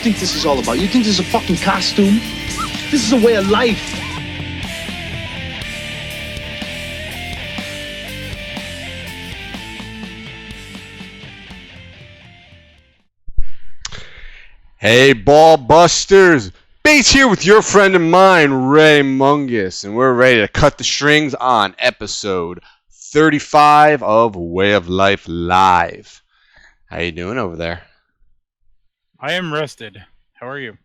think this is all about? You think this is a fucking costume? This is a way of life. Hey, BALLBUSTERS! Bates here with your friend of mine, Ray Mungus, and we're ready to cut the strings on episode 35 of Way of Life Live. How you doing over there? I am rested. How are you?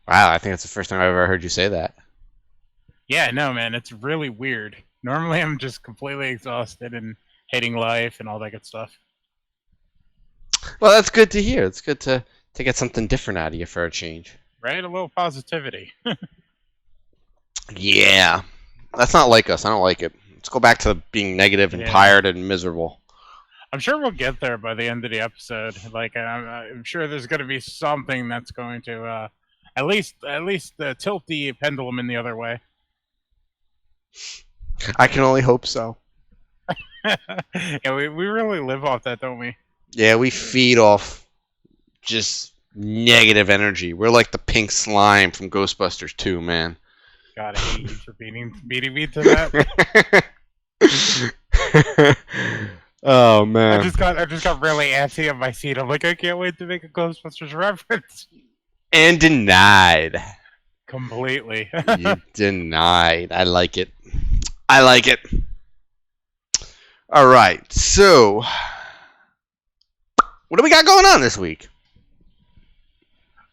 Wow, I think that's the first time I've ever heard you say that. Yeah, no, man, it's really weird. Normally I'm just completely exhausted and hating life and all that good stuff. Well, that's good to hear. It's good to get something different out of you for a change. Right? A little positivity. Yeah. That's not like us. I don't like it. Let's go back to being negative and tired and miserable. I'm sure we'll get there by the end of the episode. Like, I'm sure there's going to be something that's going to at least tilt the pendulum in the other way. I can only hope so. Yeah, we really live off that, don't we? Yeah, we feed off just negative energy. We're like the pink slime from Ghostbusters 2, man. God, I hate you for beating me to that. Oh man! I just got really antsy on my seat. I'm like, I can't wait to make a Ghostbusters reference. And denied. Completely. You denied. I like it. I like it. All right. So, what do we got going on this week?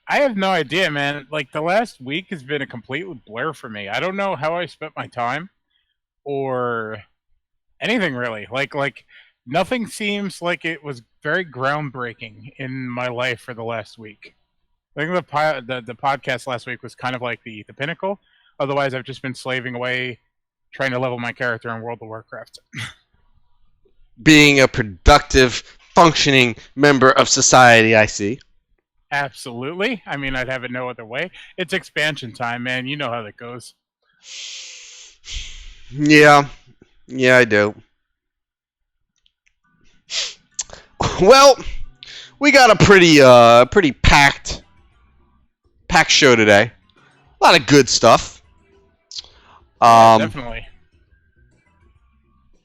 I have no idea, man. Like, the last week has been a complete blur for me. I don't know how I spent my time or anything really. Like nothing seems like it was very groundbreaking in my life for the last week. I think the podcast last week was kind of like the pinnacle. Otherwise, I've just been slaving away trying to level my character in World of Warcraft. Being a productive, functioning member of society, I see. Absolutely. I mean, I'd have it no other way. It's expansion time, man. You know how that goes. Yeah, I do. Well, we got a pretty packed show today. A lot of good stuff. Definitely.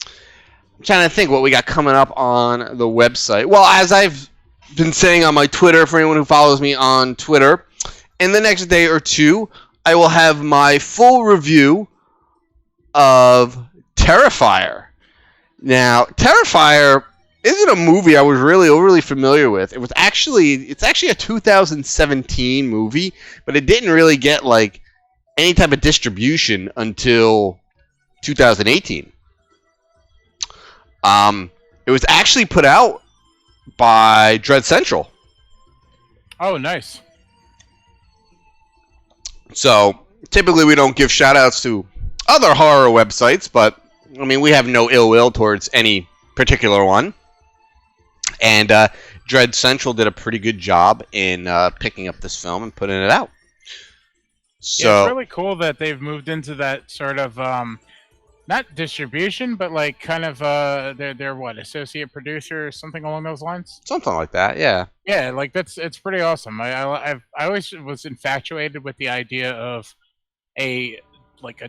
I'm trying to think what we got coming up on the website. Well, as I've been saying on my Twitter, for anyone who follows me on Twitter, in the next day or two, I will have my full review of Terrifier. Now, Terrifier isn't a movie I was really overly familiar with. It's actually a 2017 movie, but it didn't really get like any type of distribution until 2018. It was actually put out by Dread Central. Oh, nice. So, typically we don't give shout-outs to other horror websites, but, I mean, we have no ill will towards any particular one. And Dread Central did a pretty good job in picking up this film and putting it out. So, yeah, it's really cool that they've moved into that sort of, not distribution, but like kind of, they're what, associate producer or something along those lines? Something like that, yeah. Yeah, like it's pretty awesome. I always was infatuated with the idea of a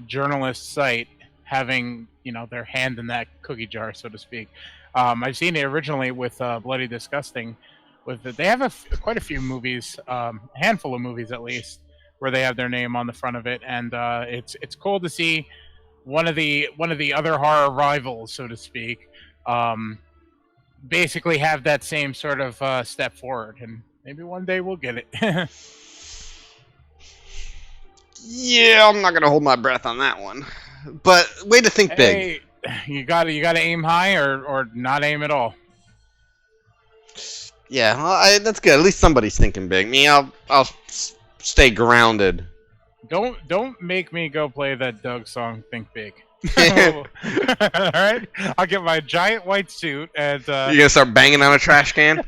journalist site having, you know, their hand in that cookie jar, so to speak. I've seen it originally with Bloody Disgusting. They have quite a few movies, a handful of movies at least, where they have their name on the front of it, and it's cool to see one of the other horror rivals, so to speak, basically have that same sort of step forward, and maybe one day we'll get it. Yeah, I'm not gonna hold my breath on that one. But way to think big. You gotta aim high or not aim at all. Yeah, well, that's good. At least somebody's thinking big. Me, I'll stay grounded. Don't make me go play that Doug song, Think Big. Alright? I'll get my giant white suit and you gonna start banging on a trash can?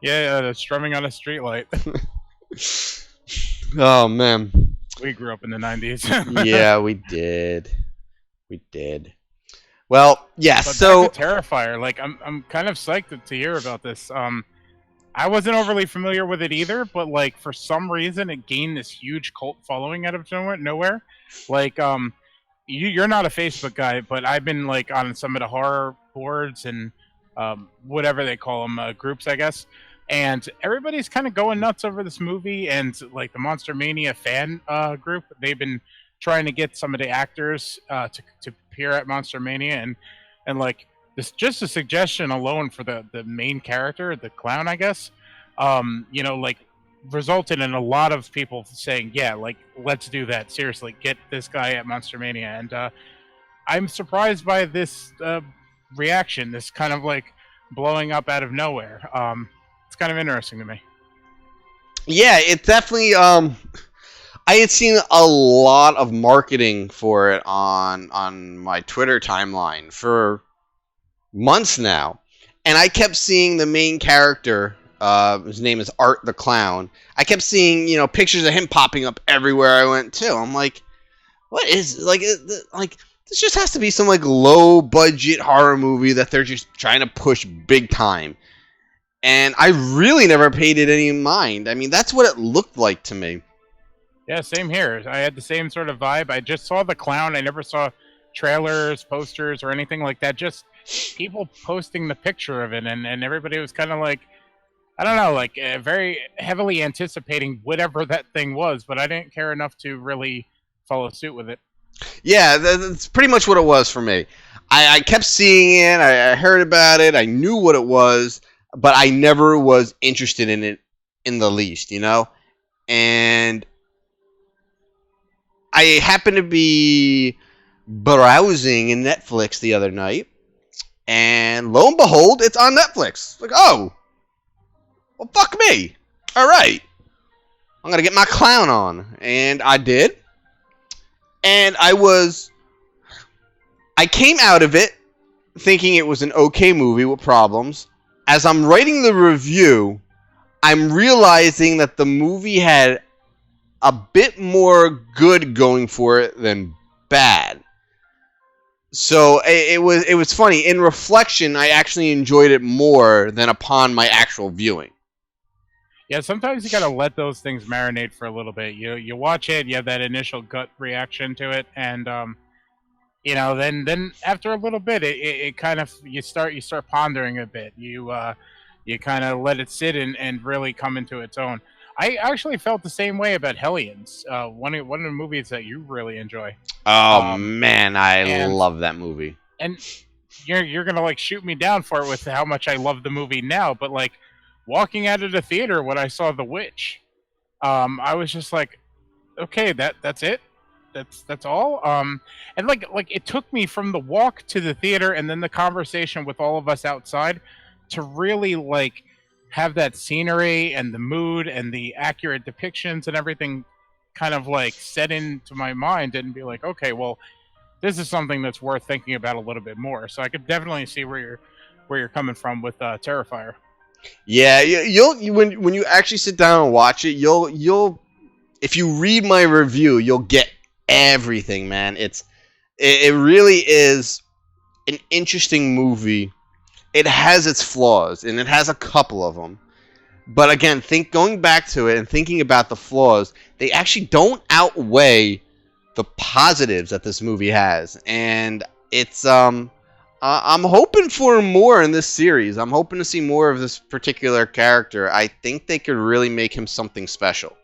Yeah, strumming on a streetlight. Oh man. We grew up in the 90s. Yeah, we did. Well, yeah, but so Terrifier, like I'm kind of psyched to hear about this. I wasn't overly familiar with it either, but like for some reason it gained this huge cult following out of nowhere. Like you're not a Facebook guy, but I've been like on some of the horror boards and whatever they call them, groups, I guess. And everybody's kind of going nuts over this movie, and like the Monster Mania fan group, they've been trying to get some of the actors to appear at Monster Mania, and like this, just a suggestion alone for the main character, the clown, I guess, like resulted in a lot of people saying, yeah, like let's do that, seriously, get this guy at Monster Mania. And I'm surprised by this reaction, this kind of like blowing up out of nowhere. It's kind of interesting to me. Yeah, it definitely. I had seen a lot of marketing for it on my Twitter timeline for months now, and I kept seeing the main character. His name is Art the Clown. I kept seeing pictures of him popping up everywhere I went to. I'm like, what is like this? Just has to be some like low budget horror movie that they're just trying to push big time. And I really never paid it any mind. I mean, that's what it looked like to me. Yeah, same here. I had the same sort of vibe. I just saw the clown. I never saw trailers, posters, or anything like that. Just people posting the picture of it, and everybody was kind of like, I don't know, like very heavily anticipating whatever that thing was, but I didn't care enough to really follow suit with it. Yeah, that's pretty much what it was for me. I kept seeing it. I heard about it. I knew what it was, but I never was interested in it in the least, And I happened to be browsing in Netflix the other night, and lo and behold, it's on Netflix. Like, oh, well, fuck me. All right, I'm gonna get my clown on, and I did. And I came out of it thinking it was an okay movie with problems. As I'm writing the review, I'm realizing that the movie had a bit more good going for it than bad. So it was funny. In reflection, I actually enjoyed it more than upon my actual viewing. Yeah, sometimes you gotta let those things marinate for a little bit. You watch it, you have that initial gut reaction to it, and then after a little bit, it kind of you start pondering a bit. You kind of let it sit and really come into its own. I actually felt the same way about Hellions, one of the movies that you really enjoy. Oh man, I love that movie. And you're gonna like shoot me down for it with how much I love the movie now, but like walking out of the theater when I saw The Witch, I was just like, okay, that's it. That's all. And like it took me from the walk to the theater and then the conversation with all of us outside to really like have that scenery and the mood and the accurate depictions and everything kind of like set into my mind and be like, okay, well, this is something that's worth thinking about a little bit more. So I could definitely see where you're coming from with Terrifier. Yeah, when you actually sit down and watch it, you'll if you read my review, you'll get everything, man. It really is an interesting movie. It has its flaws, and it has a couple of them. But again, going back to it and thinking about the flaws, they actually don't outweigh the positives that this movie has. And it's I'm hoping for more in this series. I'm hoping to see more of this particular character. I think they could really make him something special.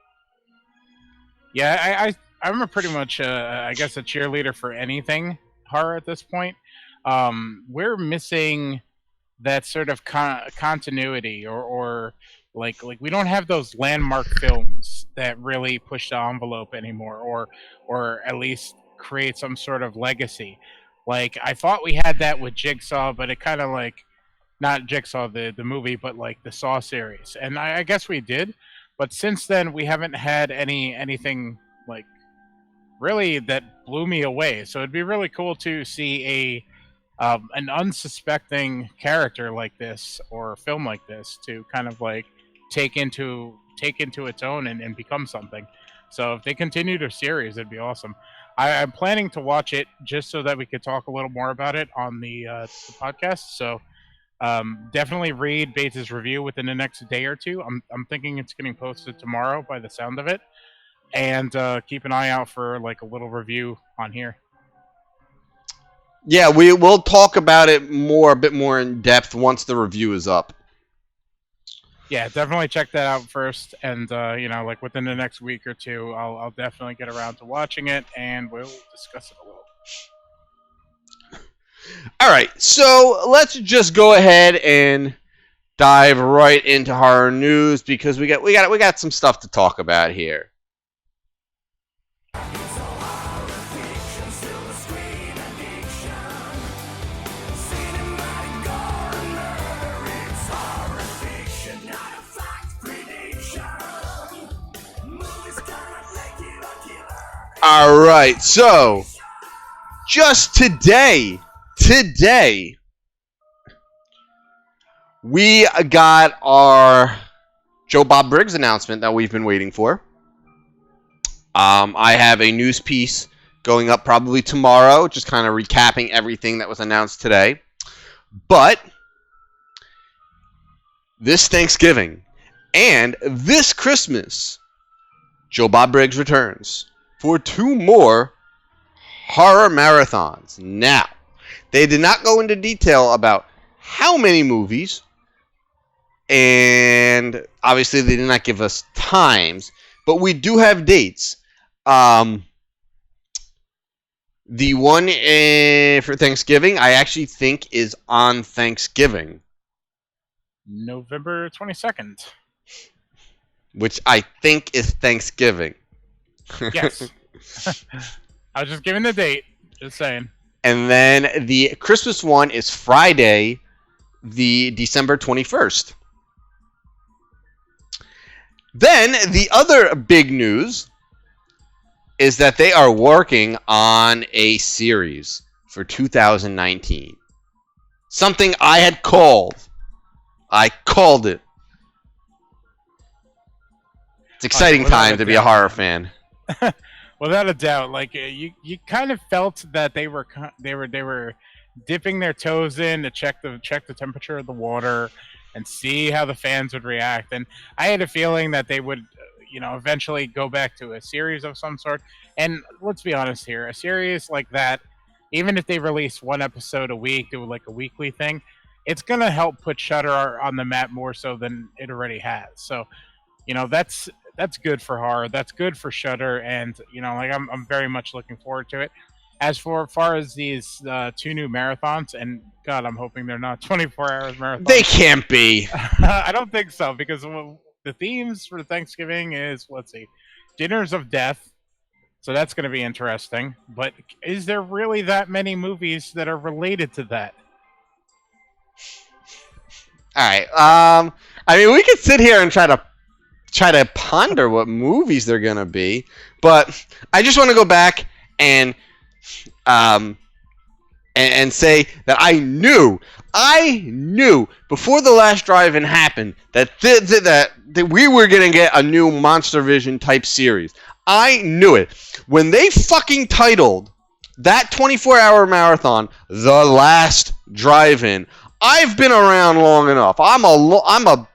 Yeah, I'm pretty much, I guess, a cheerleader for anything horror at this point. We're missing that sort of continuity, or like we don't have those landmark films that really push the envelope anymore, or at least create some sort of legacy. Like I thought we had that with Jigsaw, but it kind of like not Jigsaw the movie, but like the Saw series, and I guess we did. But since then, we haven't had anything like really that blew me away. So it'd be really cool to see an unsuspecting character like this or a film like this to kind of like take into its own and become something. So if they continue their series, it'd be awesome. I'm planning to watch it just so that we could talk a little more about it on the podcast. So Definitely read Bates' review within the next day or two. I'm thinking it's getting posted tomorrow by the sound of it, and keep an eye out for like a little review on here. Yeah, we'll talk about it a bit more in depth once the review is up. Yeah, definitely check that out first, and like within the next week or two, I'll definitely get around to watching it, and we'll discuss it a little. All right, so let's just go ahead and dive right into horror news because we got some stuff to talk about here. All right, so just today, we got our Joe Bob Briggs announcement that we've been waiting for. I have a news piece going up probably tomorrow, just kind of recapping everything that was announced today. But this Thanksgiving and this Christmas, Joe Bob Briggs returns for 2 more horror marathons. Now, they did not go into detail about how many movies, and obviously they did not give us times, but we do have dates. The one for Thanksgiving, I actually think is on Thanksgiving. November 22nd. Which I think is Thanksgiving. Yes. I was just giving the date. Just saying. And then the Christmas one is Friday, the December 21st. Then the other big news is that they are working on a series for 2019. Something I had called. I called it. It's exciting time to be a horror fan. Without a doubt, like you kind of felt that they were dipping their toes in to check the temperature of the water and see how the fans would react. And I had a feeling that they would, eventually go back to a series of some sort. And let's be honest here, a series like that, even if they release one episode a week, do like a weekly thing, it's gonna help put Shudder on the map more so than it already has. So, that's good for horror. That's good for Shudder, and I'm very much looking forward to it. As far as these 2 new marathons, and God, I'm hoping they're not 24-hour marathons. They can't be. I don't think so, because the themes for Thanksgiving is, let's see, Dinners of Death. So that's going to be interesting. But is there really that many movies that are related to that? All right. I mean, we could sit here and try to ponder what movies they're gonna be, but I just want to go back and say that I knew before the last drive-in happened that we were gonna get a new Monster Vision type series. I knew it when they fucking titled that 24-hour marathon The Last Drive-In. I've been around long enough. I'm a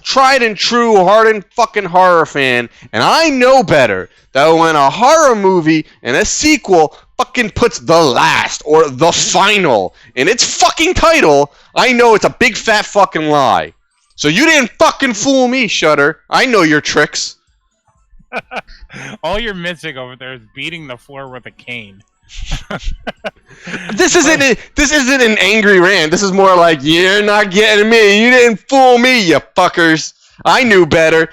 tried and true hardened fucking horror fan, and I know better that when a horror movie and a sequel fucking puts the last or the final in its fucking title, I know it's a big fat fucking lie. So you didn't fucking fool me, Shudder. I know your tricks. All you're missing over there is beating the floor with a cane. This isn't an angry rant. This is more like, you're not getting me. You didn't fool me, you fuckers. I knew better.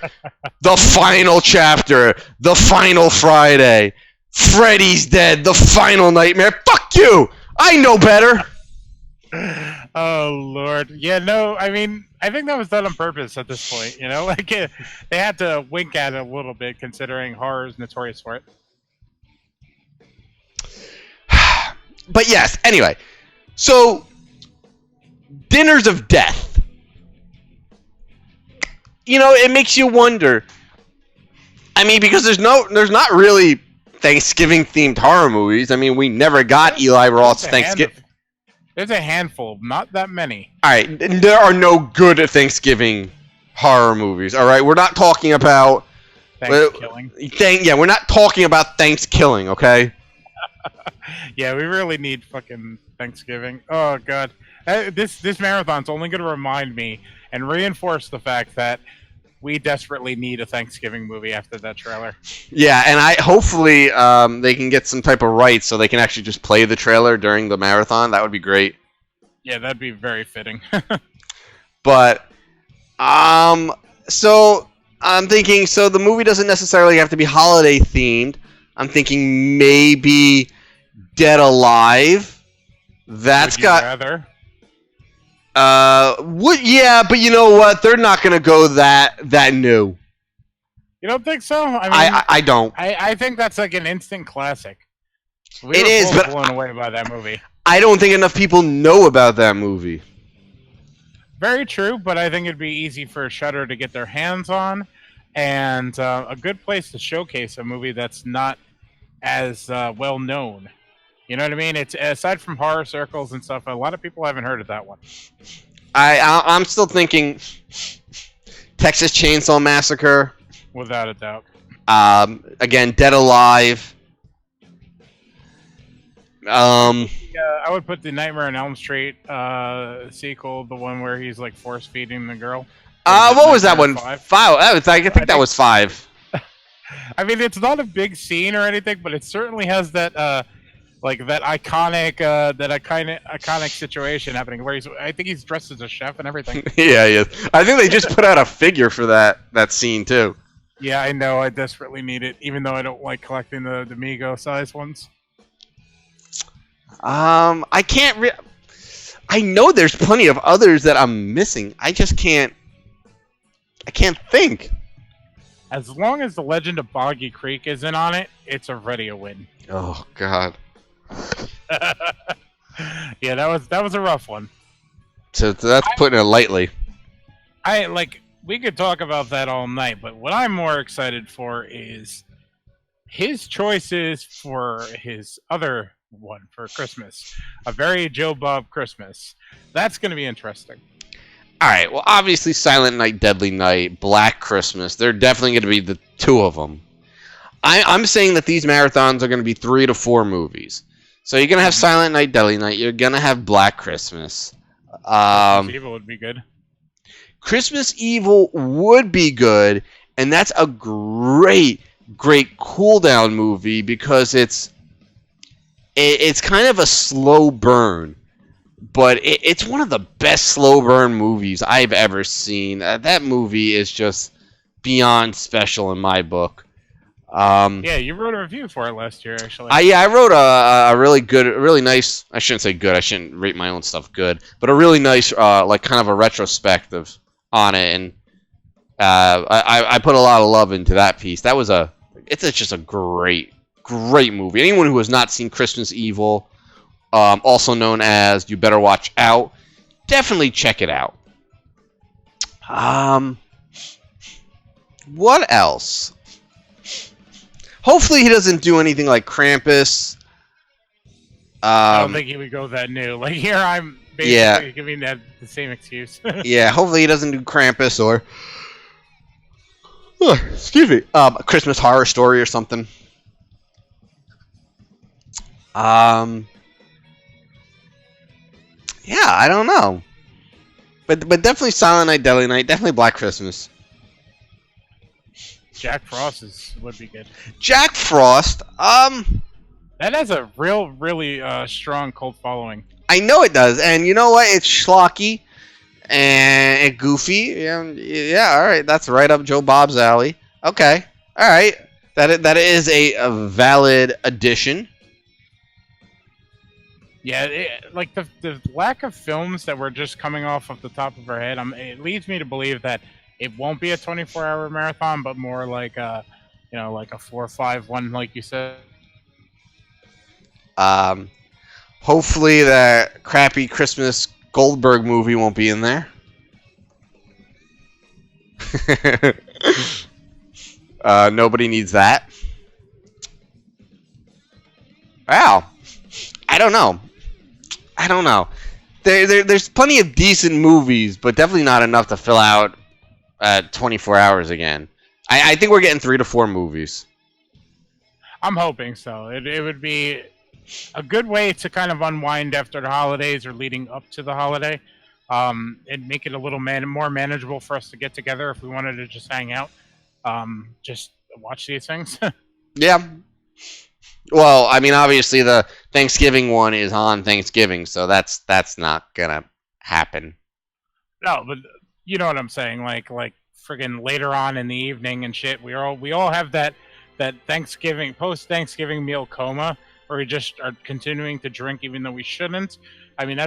The final chapter. The final Friday. Freddy's dead. The final nightmare. Fuck you. I know better. Oh, Lord. Yeah, no, I mean, I think that was done on purpose at this point. They had to wink at it a little bit, considering horror is notorious for it. But yes, anyway. So, Dinners of Death. It makes you wonder. I mean, because there's not really Thanksgiving-themed horror movies. I mean, we never got Eli Roth's Thanksgiving. There's a handful, not that many. All right, there are no good Thanksgiving horror movies. All right, we're not talking about Thanksgiving. Yeah, we're not talking about Thanksgiving. Okay. Yeah, we really need fucking Thanksgiving. Oh god, this marathon's only going to remind me and reinforce the fact that we desperately need a Thanksgiving movie after that trailer. Yeah, and hopefully they can get some type of rights so they can actually just play the trailer during the marathon. That would be great. Yeah, that'd be very fitting. But so I'm thinking, so the movie doesn't necessarily have to be holiday themed. I'm thinking maybe Dead Alive. That's Would you got rather? Yeah, but you know what? They're not gonna go that new. You don't think so? I mean, I don't. I think that's like an instant classic. We It were is, both but blown away by that movie. I don't think enough people know about that movie. Very true, but I think it'd be easy for Shudder to get their hands on, and a good place to showcase a movie that's not as well known. You know what I mean? It's aside from horror circles and stuff, a lot of people haven't heard of that one. I'm still thinking Texas Chainsaw Massacre. Without a doubt. Again, Dead Alive. I would put the Nightmare on Elm Street sequel, the one where he's like force feeding the girl. What was that one? 5? 5. I think that was 5. I mean, it's not a big scene or anything, but it certainly has that like that iconic situation happening where I think he's dressed as a chef and everything. Yeah, he is. I think they just put out a figure for that scene too. Yeah, I know. I desperately need it, even though I don't like collecting the Migo size ones. I can't. I know there's plenty of others that I'm missing. I just can't. I can't think. As long as the Legend of Boggy Creek isn't on it, it's already a win. Oh God. Yeah, that was a rough one. So that's putting it lightly. We could talk about that all night, but what I'm more excited for is his choices for his other one for Christmas. A very Joe Bob Christmas. That's going to be interesting. All right. Well, obviously, Silent Night, Deadly Night, Black Christmas. They're definitely going to be the two of them. I'm saying that these marathons are going to be 3 to 4 movies. So you're going to have Silent Night, Deadly Night. You're going to have Black Christmas. Christmas Evil would be good. Christmas Evil would be good, and that's a great cool down movie because it's kind of a slow burn, but it's one of the best slow burn movies I've ever seen. That movie is just beyond special in my book. Yeah, you wrote a review for it last year, actually. I wrote a really good, really nice. I shouldn't say good. I shouldn't rate my own stuff good, but a really nice, like kind of a retrospective on it, and I put a lot of love into that piece. It's just a great movie. Anyone who has not seen Christmas Evil, also known as You Better Watch Out, definitely check it out. What else? Hopefully he doesn't do anything like Krampus. I don't think he would go that new. Like here, I'm basically giving that the same excuse. Yeah, hopefully he doesn't do Krampus or excuse me, Christmas Horror Story or something. Yeah, I don't know, but definitely Silent Night, Deadly Night, definitely Black Christmas. Jack Frost would be good. Jack Frost, that has a really strong cult following. I know it does, and you know what? It's schlocky and goofy. Yeah, all right, that's right up Joe Bob's alley. Okay, all right, that is a valid addition. Yeah, like the lack of films that were just coming off the top of our head, it leads me to believe that it won't be a 24-hour marathon, but more like a 4 or 5 one, like you said. Hopefully that crappy Christmas Goldberg movie won't be in there. Nobody needs that. Wow. I don't know. there's plenty of decent movies, but definitely not enough to fill out 24 hours again. I think we're getting 3 to 4 movies. I'm hoping so. It would be a good way to kind of unwind after the holidays or leading up to the holiday. And make it a little more manageable for us to get together if we wanted to just hang out. Just watch these things. Yeah. Well, I mean, obviously the Thanksgiving one is on Thanksgiving, so that's not gonna happen. No, but you know what I'm saying, like friggin' later on in the evening and shit. We all have that Thanksgiving post-Thanksgiving meal coma where we just are continuing to drink even though we shouldn't. I mean,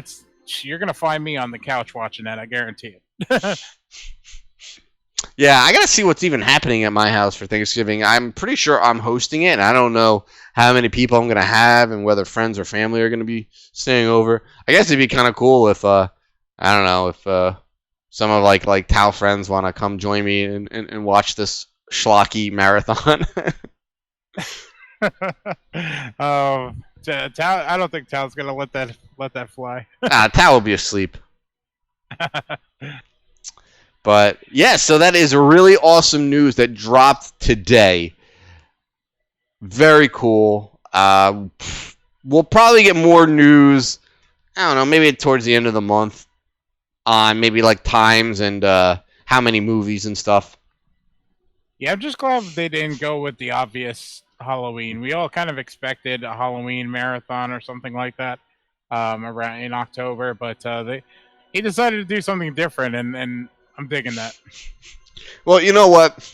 you're gonna find me on the couch watching that. I guarantee it. Yeah, I gotta see what's even happening at my house for Thanksgiving. I'm pretty sure I'm hosting it, and I don't know how many people I'm gonna have and whether friends or family are gonna be staying over. I guess it'd be kind of cool if I don't know if some of like Tao friends want to come join me and watch this schlocky marathon. Tao, I don't think Tao's gonna let that fly. Tao will be asleep. But yeah, so that is really awesome news that dropped today. Very cool. We'll probably get more news. I don't know, maybe towards the end of the month on maybe like times and how many movies and stuff. Yeah, I'm just glad they didn't go with the obvious Halloween. We all kind of expected a Halloween marathon or something like that around in October, but he decided to do something different, and I'm digging that. Well, you know what?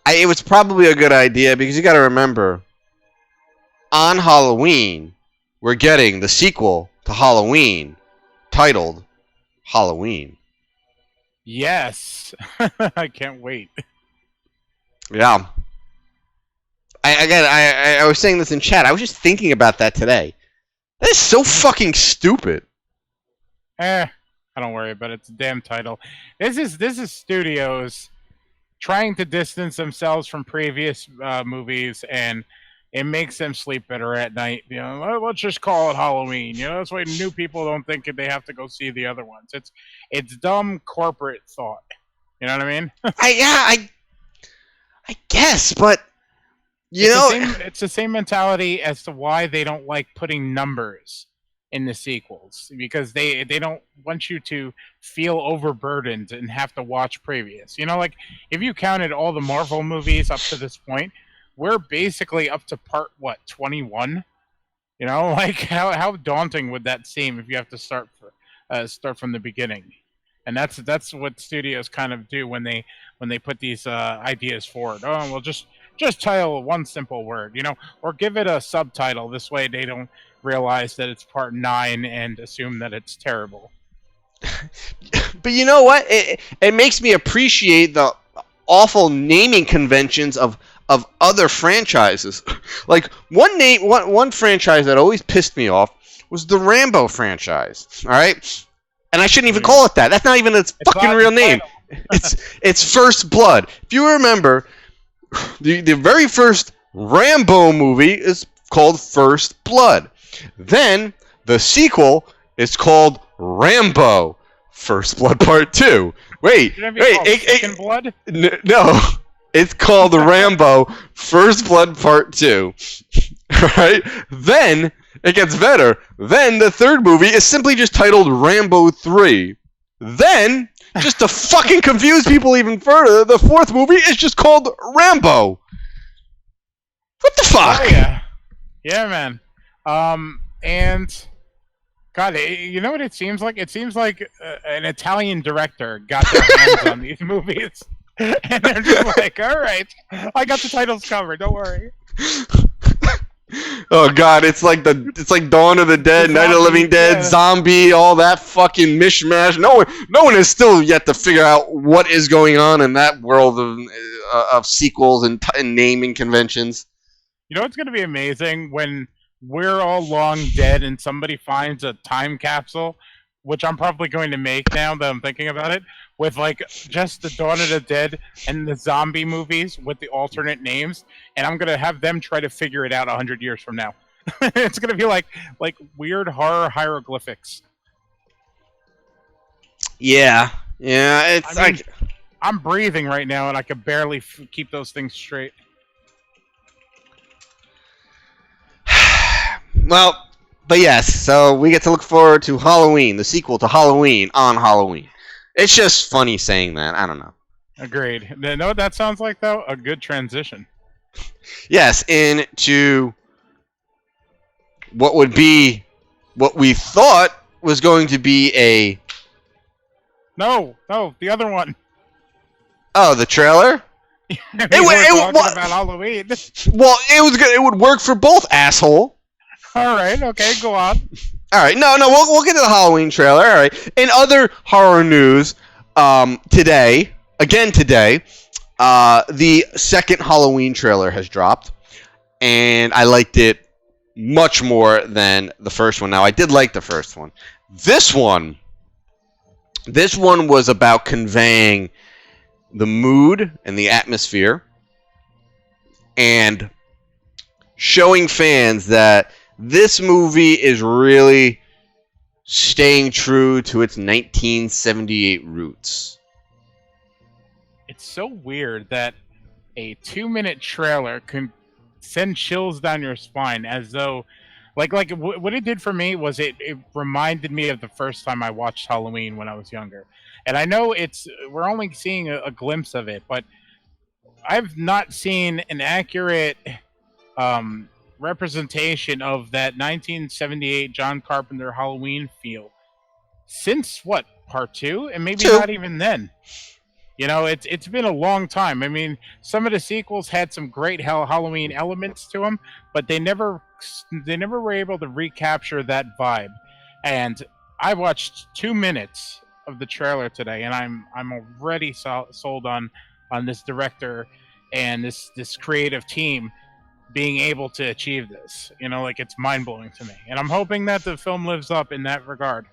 It was probably a good idea because you got to remember, on Halloween, we're getting the sequel to Halloween titled Halloween. Yes. I can't wait. Yeah. I was saying this in chat. I was just thinking about that today. That is so fucking stupid. I don't worry about it. It's a damn title. This is studios trying to distance themselves from previous movies, and it makes them sleep better at night. You know, let's just call it Halloween. You know, that's why new people don't think they have to go see the other ones. It's dumb corporate thought. You know what I mean? I guess, but it's the same mentality as to why they don't like putting numbers in the sequels, because they don't want you to feel overburdened and have to watch previous. You know, like if you counted all the Marvel movies up to this point, we're basically up to part 21. You know, like how daunting would that seem if you have to start from the beginning? And that's what studios kind of do when they put these ideas forward. Oh, well, just title one simple word, you know, or give it a subtitle. This way they don't realize that it's part 9 and assume that it's terrible. But you know what? It makes me appreciate the awful naming conventions of other franchises. Like one franchise that always pissed me off was the Rambo franchise. All right, and I shouldn't even call it that. That's not even its fucking real name. It's First Blood. If you remember, the very first Rambo movie is called First Blood. Then the sequel is called Rambo First Blood Part 2. Wait, Second Blood? No, it's called Rambo First Blood Part 2. Right? Then it gets better. Then the third movie is simply just titled Rambo 3. Then, just to fucking confuse people even further, the fourth movie is just called Rambo. What the fuck? Oh, yeah, man. And God, you know what it seems like? It seems like an Italian director got their hands on these movies, and they're just like, "All right, I got the titles covered. Don't worry." Oh God, it's like Dawn of the Dead, Night of the Living Dead, Zombie, all that fucking mishmash. No one has still yet to figure out what is going on in that world of sequels and naming conventions. You know what's going to be amazing when we're all long dead and somebody finds a time capsule, which I'm probably going to make now that I'm thinking about it, with like just the Dawn of the Dead and the zombie movies with the alternate names, and I'm going to have them try to figure it out 100 years from now. It's going to be like weird horror hieroglyphics. Yeah, yeah. It's I mean, I'm breathing right now, and I can barely keep those things straight. well, but yes. So we get to look forward to Halloween, the sequel to Halloween on Halloween. It's just funny saying that. I don't know. Agreed. You know what that sounds like, though? A good transition. Yes, into what would be what we thought was going to be a No, the other one. the trailer. We were talking about Halloween. Well, it was good. It would work for both, asshole. All right, okay, go on. All right, no, we'll get to the Halloween trailer. All right. In other horror news, today, the second Halloween trailer has dropped, and I liked it much more than the first one. Now, I did like the first one. This one was about conveying the mood and the atmosphere and showing fans that this movie is really staying true to its 1978 roots. It's so weird that a 2-minute trailer can send chills down your spine, as though what it did for me was it reminded me of the first time I watched Halloween when I was younger. And I know we're only seeing a glimpse of it, but I've not seen an accurate representation of that 1978 John Carpenter Halloween feel since part 2, and maybe not even then. You know, it's been a long time. I mean, some of the sequels had some great Halloween elements to them, but they never were able to recapture that vibe. And I watched 2 minutes of the trailer today, and I'm already sold on this director and this creative team being able to achieve this. You know, like, it's mind-blowing to me. And I'm hoping that the film lives up in that regard.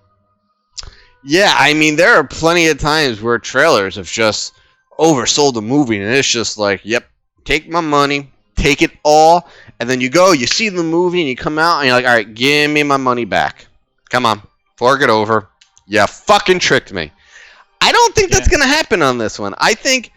Yeah, I mean, there are plenty of times where trailers have just oversold a movie, and it's just like, yep, take my money, take it all, and then you see the movie, and you come out, and you're like, all right, give me my money back. Come on, fork it over. You fucking tricked me. I don't think that's going to happen on this one. I think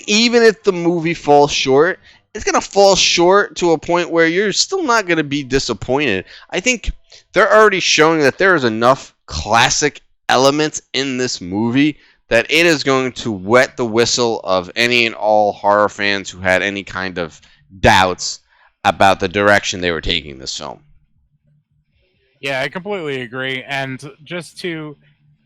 even if the movie falls short, it's going to fall short to a point where you're still not going to be disappointed. I think they're already showing that there is enough classic elements in this movie that it is going to wet the whistle of any and all horror fans who had any kind of doubts about the direction they were taking this film. Yeah, I completely agree. And just to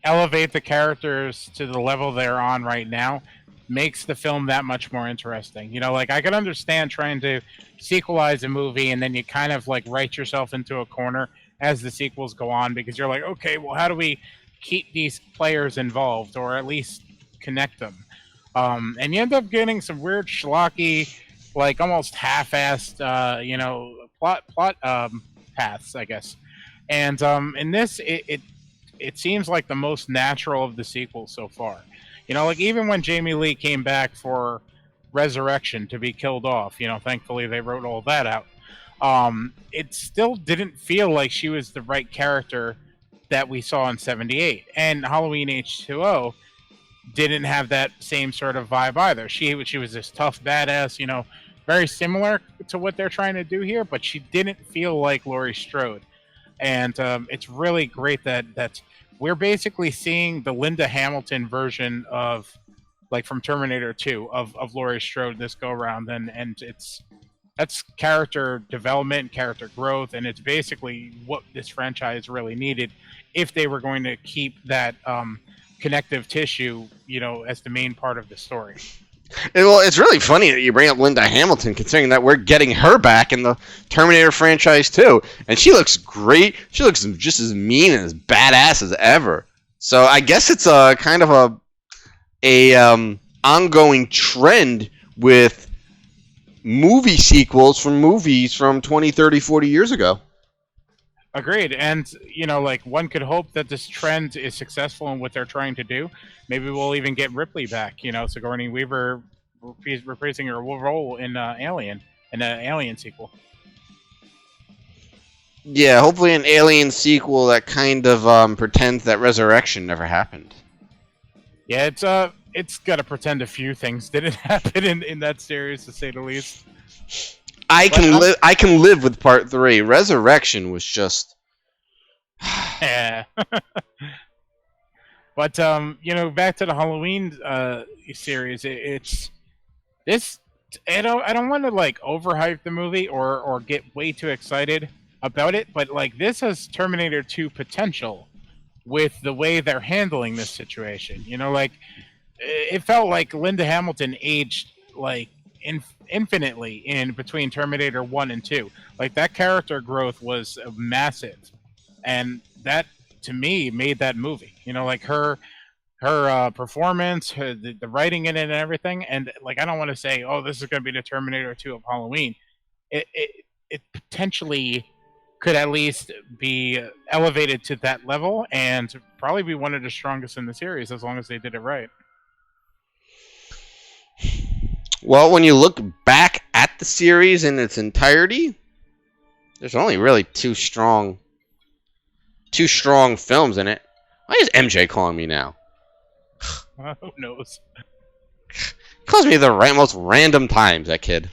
elevate the characters to the level they're on right now makes the film that much more interesting. You know, like, I could understand trying to sequelize a movie and then you kind of like write yourself into a corner as the sequels go on, because you're like, okay, well, how do we keep these players involved, or at least connect them? And you end up getting some weird schlocky, like almost half-assed, plot paths, I guess. And in this, it seems like the most natural of the sequels so far. You know, like, even when Jamie Lee came back for Resurrection to be killed off, you know, thankfully they wrote all that out. It still didn't feel like she was the right character that we saw in 78. And Halloween H2O didn't have that same sort of vibe either. She was this tough badass, you know, very similar to what they're trying to do here, but she didn't feel like Laurie Strode. And it's really great that we're basically seeing the Linda Hamilton version of, like, from Terminator 2 of Laurie Strode this go around, and that's character development, character growth, and it's basically what this franchise really needed if they were going to keep that connective tissue, you know, as the main part of the story. Well, it's really funny that you bring up Linda Hamilton, considering that we're getting her back in the Terminator franchise too, and she looks great. She looks just as mean and as badass as ever. So I guess it's a kind of a ongoing trend with movie sequels from movies from 20, 30, 40 years ago. Agreed. And, you know, like, one could hope that this trend is successful in what they're trying to do. Maybe we'll even get Ripley back, you know, Sigourney Weaver reprising her role in Alien, in an Alien sequel. Yeah, hopefully an Alien sequel that kind of pretends that Resurrection never happened. Yeah, it's got to pretend a few things didn't happen in that series, to say the least. I can live with part 3. Resurrection was just. Yeah. But back to the Halloween series. It's this. I don't want to like overhype the movie or get way too excited about it, but like this has Terminator 2 potential with the way they're handling this situation. Like it felt like Linda Hamilton aged like infinitely in between Terminator 1 and 2. Like that character growth was massive, and that to me made that movie. Like her performance, the writing in it, and everything. And like I don't want to say, oh, this is going to be the Terminator 2 of Halloween. It potentially could at least be elevated to that level and probably be one of the strongest in the series as long as they did it right. Well, when you look back at the series in its entirety, there's only really two strong films in it. Why is MJ calling me now? Who knows? Calls me the most random times, that kid.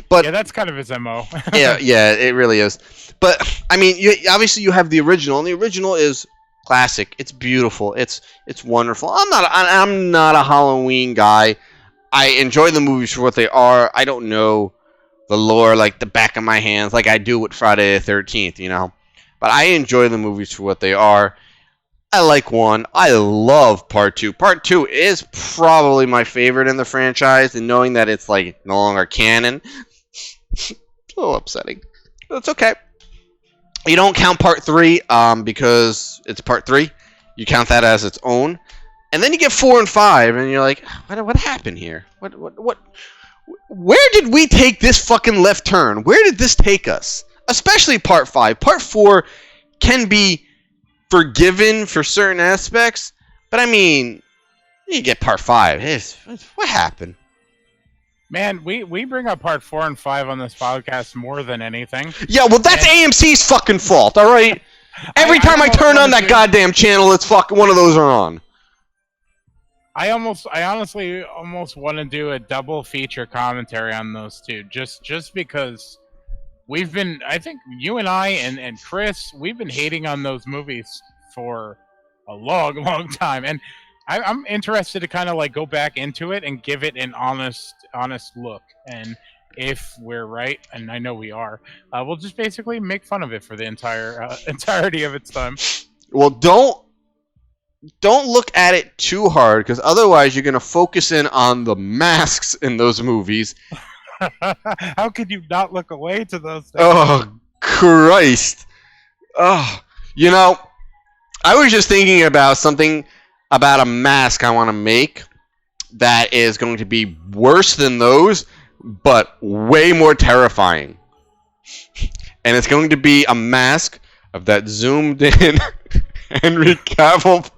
But yeah, that's kind of his MO. yeah, it really is. But I mean, obviously you have the original, and the original is classic. It's beautiful. It's wonderful. I'm not a Halloween guy. I enjoy the movies for what they are. I don't know the lore like the back of my hands, like I do with Friday the 13th, But I enjoy the movies for what they are. I like 1. I love part 2. Part 2 is probably my favorite in the franchise, and knowing that it's like no longer canon, it's a little upsetting. But it's okay. You don't count part 3 because it's part 3. You count that as its own. And then you get 4 and 5, and you're like, what happened here? What? Where did we take this fucking left turn? Where did this take us? Especially part 5. Part 4 can be forgiven for certain aspects, but I mean, you get part 5. What happened? Man, we bring up part 4 and 5 on this podcast more than anything. Yeah, well, that's AMC's fucking fault, all right? Every time I turn on that goddamn channel, it's fucking one of those are on. I honestly almost want to do a double feature commentary on those two, just because I think you and I and Chris, we've been hating on those movies for a long time, and I'm interested to kind of like go back into it and give it an honest look. And if we're right, and I know we are, we'll just basically make fun of it for the entirety of its time. Well, don't look at it too hard, because otherwise you're going to focus in on the masks in those movies. How could you not look away to those things? Oh, Christ. Oh, I was just thinking about something about a mask I want to make that is going to be worse than those, but way more terrifying. And it's going to be a mask of that zoomed in Henry Cavill.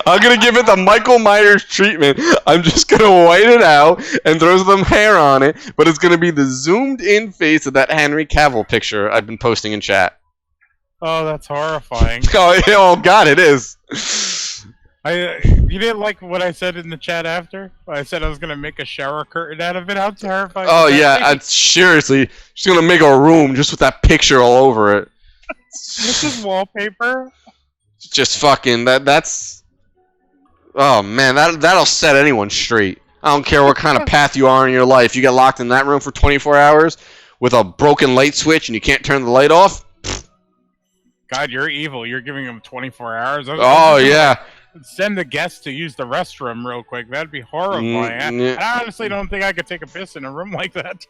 I'm going to give it the Michael Myers treatment. I'm just going to white it out and throw some hair on it, but it's going to be the zoomed in face of that Henry Cavill picture I've been posting in chat. Oh, that's horrifying. Oh God, it is. You didn't like what I said in the chat after? I said I was going to make a shower curtain out of it. How terrifying. Oh yeah, seriously. She's going to make a room just with that picture all over it. This is wallpaper? Just fucking, that's... Oh man, that'll set anyone straight. I don't care what kind of path you are in your life. You get locked in that room for 24 hours with a broken light switch and you can't turn the light off. God, you're evil. You're giving them 24 hours. Oh yeah. Send the guests to use the restroom real quick. That'd be horrifying. I honestly don't think I could take a piss in a room like that.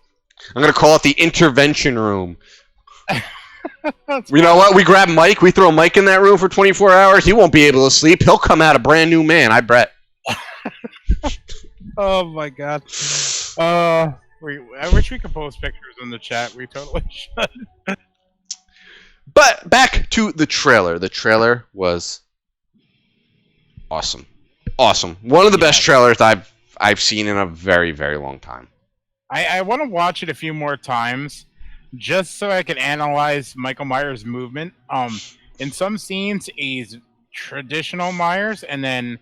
I'm gonna call it the intervention room. You know what? We grab Mike. We throw Mike in that room for 24 hours. He won't be able to sleep. He'll come out a brand new man. I bet. Oh my God. I wish we could post pictures in the chat. We totally should. But back to the trailer. The trailer was awesome. Awesome. One of the best trailers I've seen in a very, very long time. I want to watch it a few more times, just so I can analyze Michael Myers' movement. In some scenes, he's traditional Myers, and then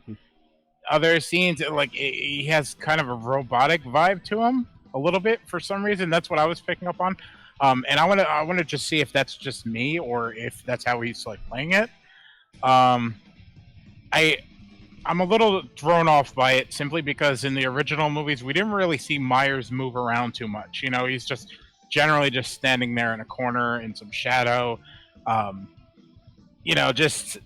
other scenes, like he has kind of a robotic vibe to him a little bit for some reason. That's what I was picking up on. And I want to just see if that's just me or if that's how he's like playing it. I'm a little thrown off by it simply because in the original movies we didn't really see Myers move around too much. You know, he's just generally just standing there in a corner in some shadow. You know, just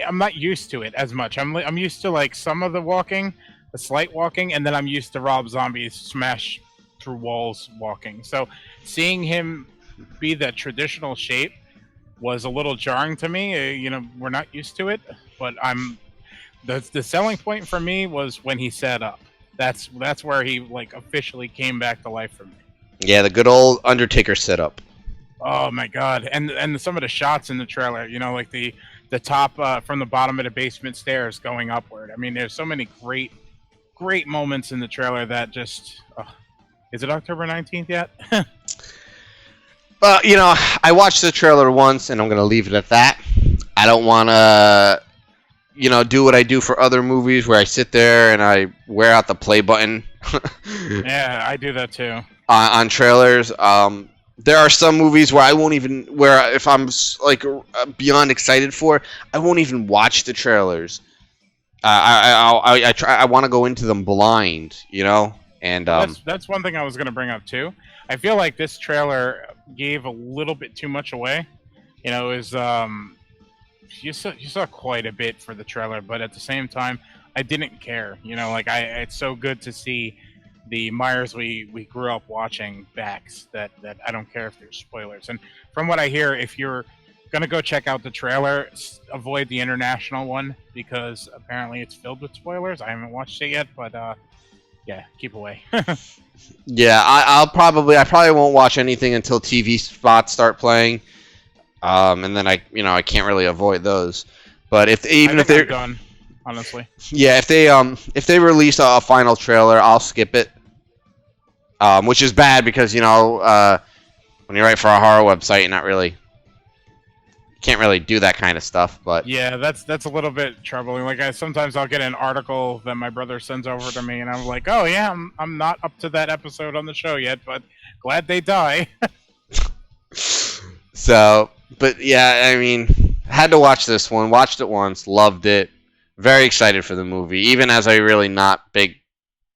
I'm not used to it as much. I'm used to like some of the walking, the slight walking, and then I'm used to Rob Zombie's smash through walls walking. So seeing him be the traditional shape was a little jarring to me. You know, we're not used to it, but the selling point for me was when he set up. That's where he like officially came back to life for me. Yeah, the good old Undertaker setup. Oh my god! And some of the shots in the trailer, you know, like the top from the bottom of the basement stairs going upward. I mean, there's so many great moments in the trailer that just. Is it October 19th yet? Well, you know, I watched the trailer once, and I'm gonna leave it at that. I don't want to, you know, do what I do for other movies where I sit there and I wear out the play button. Yeah, I do that too. On trailers. There are some movies where I won't even, where if I'm like beyond excited for, I won't even watch the trailers. I want to go into them blind, you know, and that's one thing I was going to bring up too. I feel like this trailer gave a little bit too much away. You know, it was you saw quite a bit for the trailer, but at the same time, I didn't care. You know, like it's so good to see the Myers we grew up watching backs that I don't care if there's spoilers. And from what I hear, if you're gonna go check out the trailer, avoid the international one because apparently it's filled with spoilers. I haven't watched it yet, but yeah, keep away. Yeah, I probably won't watch anything until TV spots start playing, and then I can't really avoid those. But if they're done, honestly, yeah, if they release a final trailer, I'll skip it. Which is bad because, you know, when you write for a horror website, can't really do that kind of stuff. But yeah, that's a little bit troubling. Like sometimes I'll get an article that my brother sends over to me, and I'm like, oh yeah, I'm not up to that episode on the show yet, but glad they die. So, but yeah, I mean, had to watch this one. Watched it once, loved it. Very excited for the movie, even as a really not big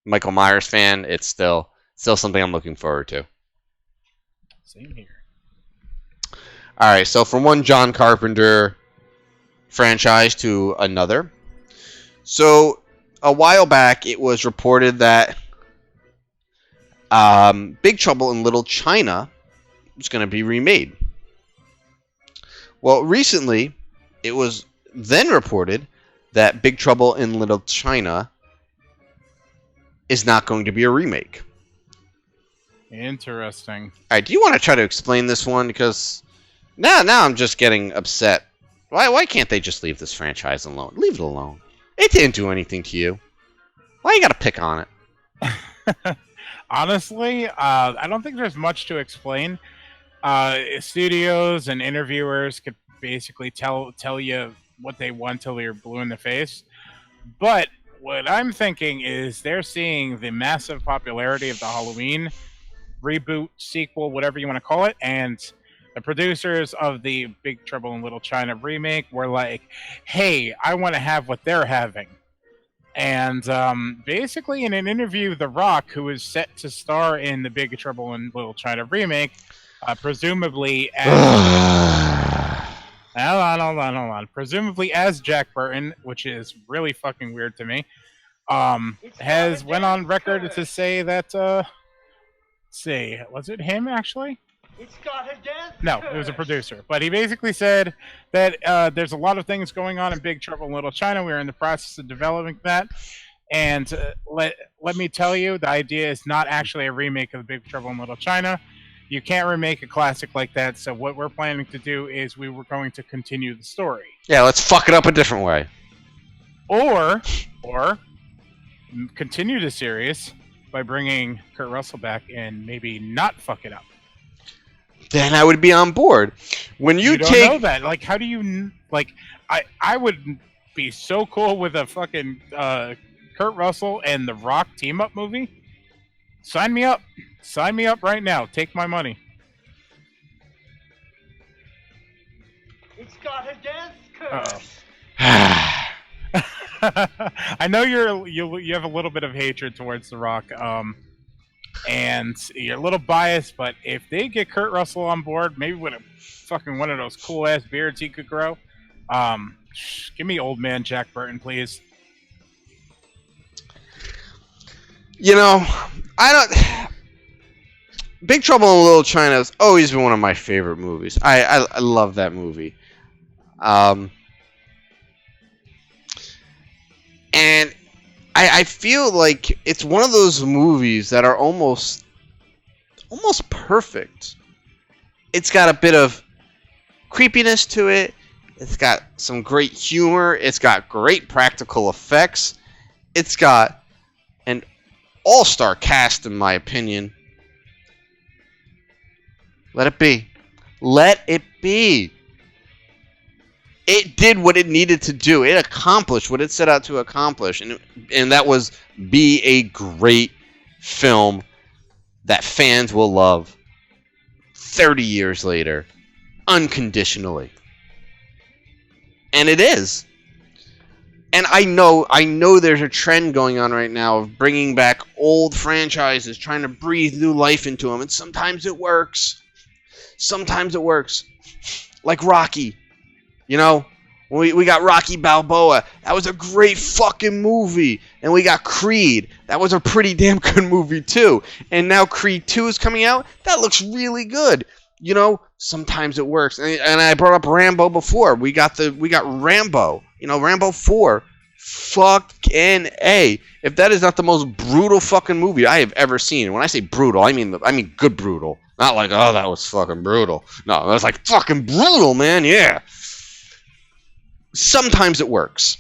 Michael Myers fan. It's still something I'm looking forward to. Same here. All right, so from one John Carpenter franchise to another. So a while back, it was reported that Big Trouble in Little China was going to be remade. Well, recently, it was then reported that Big Trouble in Little China is not going to be a remake. Interesting. All right, do you want to try to explain this one? Because now I'm just getting upset. Why can't they just leave this franchise alone? Leave it alone. It didn't do anything to you. Why you got to pick on it? Honestly, I don't think there's much to explain. Studios and interviewers could basically tell you what they want till you're blue in the face. But what I'm thinking is they're seeing the massive popularity of the Halloween reboot, sequel, whatever you want to call it, and the producers of the Big Trouble in Little China remake were like, hey, I want to have what they're having. And basically in an interview, The Rock, who is set to star in the Big Trouble in Little China remake, presumably as... Hold on. Presumably as Jack Burton, which is really fucking weird to me, has went on record to say that... was it him actually? It's got a death. No, it was a producer. But he basically said that there's a lot of things going on in Big Trouble in Little China. We're in the process of developing that. And let me tell you, the idea is not actually a remake of Big Trouble in Little China. You can't remake a classic like that. So what we're planning to do is we were going to continue the story. Yeah, let's fuck it up a different way. Or continue the series by bringing Kurt Russell back and maybe not fuck it up. Then I would be on board. When you don't take know that, like, how do you like? I would be so cool with a fucking Kurt Russell and The Rock team up movie. Sign me up. Sign me up right now. Take my money. It's got a death curse. I know you have a little bit of hatred towards The Rock, and you're a little biased. But if they get Kurt Russell on board, maybe with a fucking one of those cool ass beards he could grow, give me old man Jack Burton, please. You know, I don't. Big Trouble in Little China has always been one of my favorite movies. I love that movie. And I feel like it's one of those movies that are almost perfect. It's got a bit of creepiness to it. It's got some great humor. It's got great practical effects. It's got an all-star cast, in my opinion. Let it be. Let it be. It did what it needed to do. It accomplished what it set out to accomplish. And that was be a great film that fans will love 30 years later, unconditionally. And it is. And I know there's a trend going on right now of bringing back old franchises, trying to breathe new life into them. And sometimes it works. Sometimes it works. Like Rocky. You know, we got Rocky Balboa. That was a great fucking movie. And we got Creed. That was a pretty damn good movie too. And now Creed 2 is coming out. That looks really good. You know, sometimes it works. And I brought up Rambo before. We got Rambo. You know, Rambo 4. Fucking A. If that is not the most brutal fucking movie I have ever seen. When I say brutal, I mean good brutal. Not like, oh, that was fucking brutal. No, that was like fucking brutal, man. Yeah. Sometimes it works.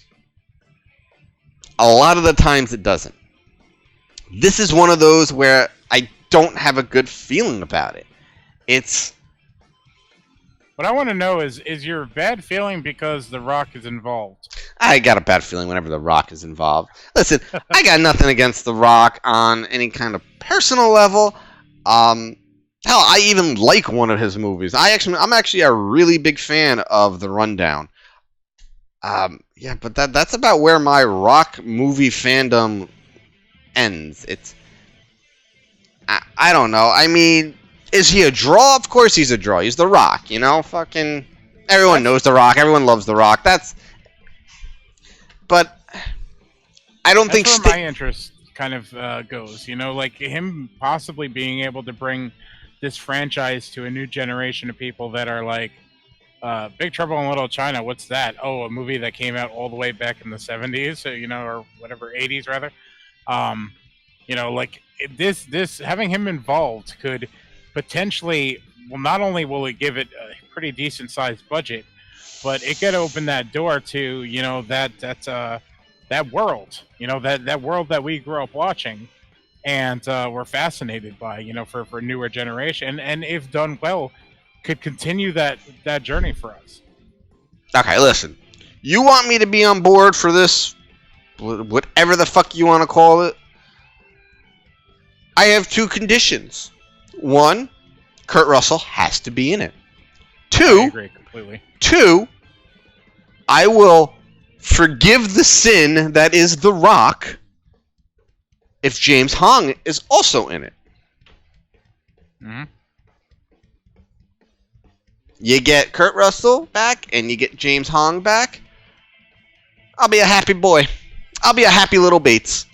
A lot of the times it doesn't. This is one of those where I don't have a good feeling about it. What I want to know is your bad feeling because The Rock is involved? I got a bad feeling whenever The Rock is involved. Listen, I got nothing against The Rock on any kind of personal level. Hell, I even like one of his movies. I'm actually a really big fan of The Rundown. Yeah, but that's about where my Rock movie fandom ends. I don't know. I mean, is he a draw? Of course he's a draw. He's The Rock, you know? Fucking everyone knows The Rock. Everyone loves The Rock. But I don't think that's where my interest kind of goes. You know, like him possibly being able to bring this franchise to a new generation of people that are like, Big Trouble in Little China, what's that? Oh, a movie that came out all the way back in the 70s, so, you know, or whatever, 80s rather. You know, like this having him involved could potentially, well, not only will it give it a pretty decent sized budget, but it could open that door to, you know, that world, you know, that world that we grew up watching and we're fascinated by, you know, for newer generation, and if done well, could continue that journey for us. Okay, listen. You want me to be on board for this, whatever the fuck you want to call it? I have two conditions. One, Kurt Russell has to be in it. I agree completely. Two, I will forgive the sin that is The Rock if James Hong is also in it. Mm-hmm. You get Kurt Russell back, and you get James Hong back. I'll be a happy boy. I'll be a happy little Bates.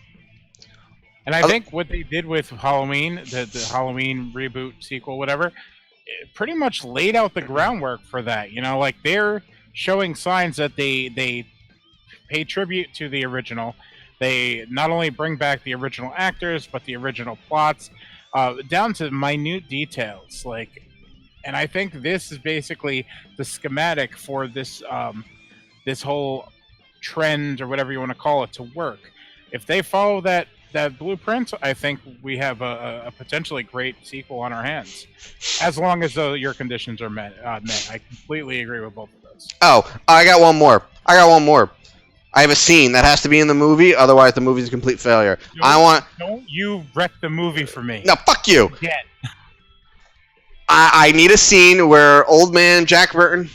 And I think what they did with Halloween, the Halloween reboot, sequel, whatever, it pretty much laid out the groundwork for that. You know, like they're showing signs that they pay tribute to the original. They not only bring back the original actors, but the original plots, down to minute details. Like, and I think this is basically the schematic for this this whole trend or whatever you want to call it to work. If they follow that blueprint, I think we have a potentially great sequel on our hands, as long as your conditions are met. I completely agree with both of those. Oh, I got one more. I have a scene that has to be in the movie, otherwise the movie's a complete failure. Don't you wreck the movie for me. No, fuck you! Again. I need a scene where old man Jack Burton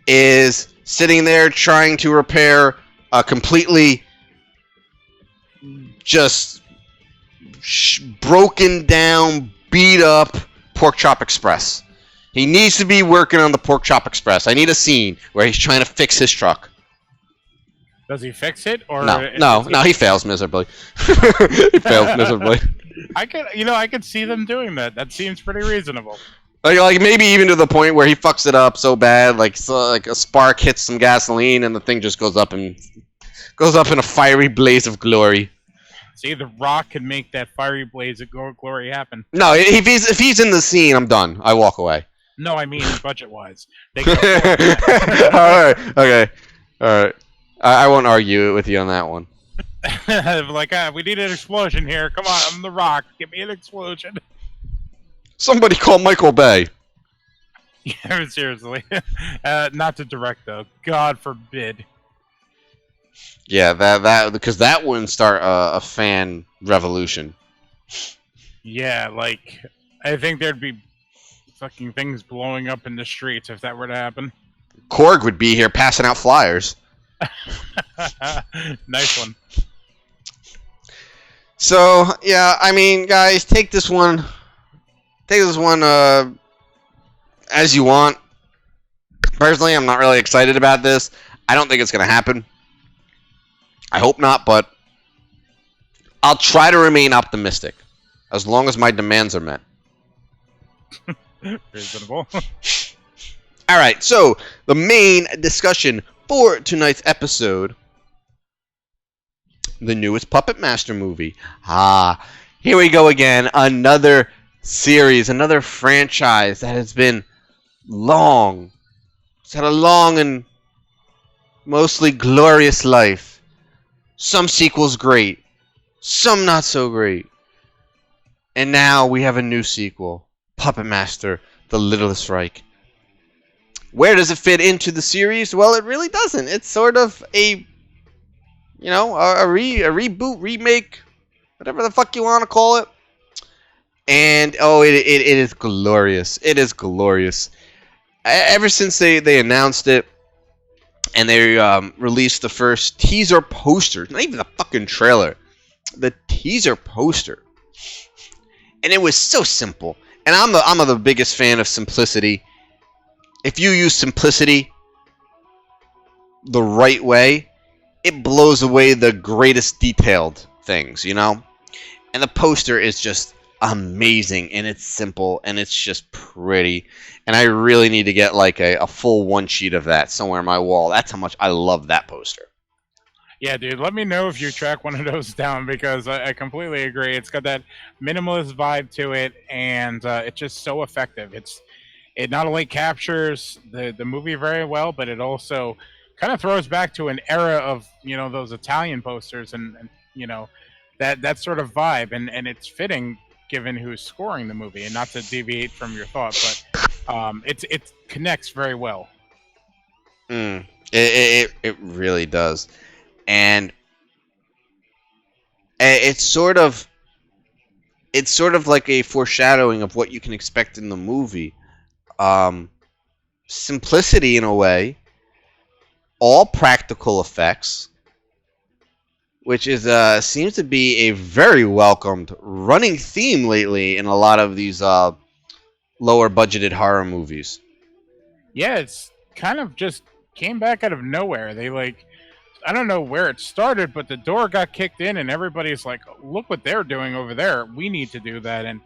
is sitting there trying to repair a completely just broken down, beat up Pork Chop Express. He needs to be working on the Pork Chop Express. I need a scene where he's trying to fix his truck. Does he fix it, or no, he fails miserably. He fails miserably. I could see them doing that. That seems pretty reasonable. Like maybe even to the point where he fucks it up so bad, like a spark hits some gasoline and the thing just goes up in a fiery blaze of glory. See, The Rock can make that fiery blaze of glory happen. No, if he's in the scene, I'm done. I walk away. No, I mean budget-wise. All right, okay, all right. I won't argue with you on that one. Like, we need an explosion here. Come on, I'm The Rock. Give me an explosion. Somebody call Michael Bay. Yeah, seriously. Not to direct, though. God forbid. Yeah, that because that wouldn't start a fan revolution. Yeah, like, I think there'd be fucking things blowing up in the streets if that were to happen. Korg would be here passing out flyers. Nice one. So yeah, I mean, guys, take this one as you want. Personally, I'm not really excited about this. I don't think it's gonna happen. I hope not, but I'll try to remain optimistic as long as my demands are met. Reasonable. All right, so the main discussion for tonight's episode, the newest Puppet Master movie. Here we go again. Another series, another franchise that has been long. It's had a long and mostly glorious life. Some sequels great, some not so great. And now we have a new sequel, Puppet Master, The Littlest Reich. Where does it fit into the series? Well, it really doesn't. It's sort of a reboot, remake, whatever the fuck you want to call it. And it is glorious. It is glorious. Ever since they announced it and they released the first teaser poster, not even the fucking trailer, the teaser poster, and it was so simple. And I'm the biggest fan of simplicity. If you use simplicity the right way, it blows away the greatest detailed things, you know? And the poster is just amazing, and it's simple, and it's just pretty. And I really need to get like a full one sheet of that somewhere on my wall. That's how much I love that poster. Yeah, dude, let me know if you track one of those down, because I completely agree. It's got that minimalist vibe to it, and it's just so effective. It not only captures the movie very well, but it also kind of throws back to an era of, those Italian posters and that sort of vibe, and it's fitting given who's scoring the movie. And not to deviate from your thought, but it connects very well. It really does. And it's sort of like a foreshadowing of what you can expect in the movie. Simplicity in a way, all practical effects, which is seems to be a very welcomed running theme lately in a lot of these lower budgeted horror movies. Yeah, it's kind of just came back out of nowhere. They I don't know where it started, but the door got kicked in and everybody's like, look what they're doing over there. We need to do that. And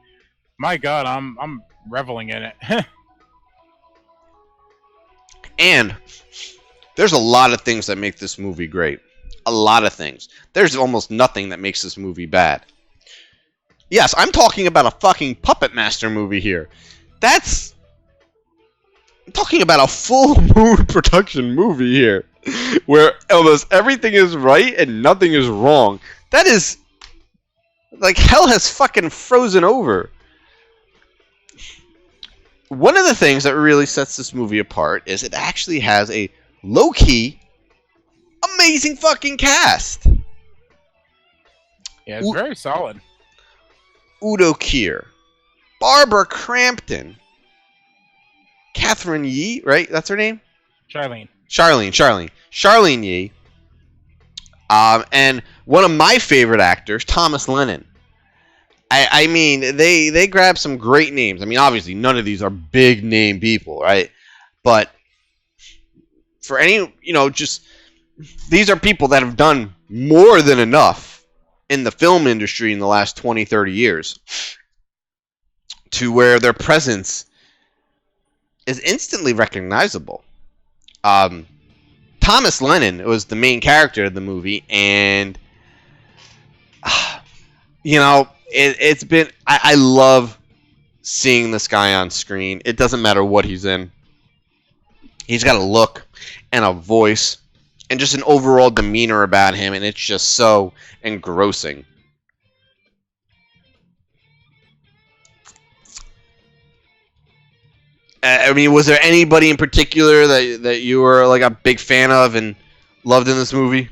my God, I'm reveling in it. And there's a lot of things that make this movie great. A lot of things. There's almost nothing that makes this movie bad. Yes, I'm talking about a fucking Puppet Master movie here. I'm talking about a full moon production movie here, where almost everything is right and nothing is wrong. That is, like, hell has fucking frozen over. One of the things that really sets this movie apart is it actually has a low-key, Amazing fucking cast. Yeah, it's very solid. Udo Kier, Barbara Crampton, Catherine Yee, right? That's her name? Charlene Yee. And one of my favorite actors, Thomas Lennon. I mean, they grabbed some great names. I mean, obviously, none of these are big name people, right? But for any, just these are people that have done more than enough in the film industry in the last 20, 30 years to where their presence is instantly recognizable. Thomas Lennon was the main character of the movie, and it's been I love seeing this guy on screen. It doesn't matter what he's in. He's got a look and a voice and just an overall demeanor about him, and it's just so engrossing. I mean, was there anybody in particular that you were like a big fan of and loved in this movie?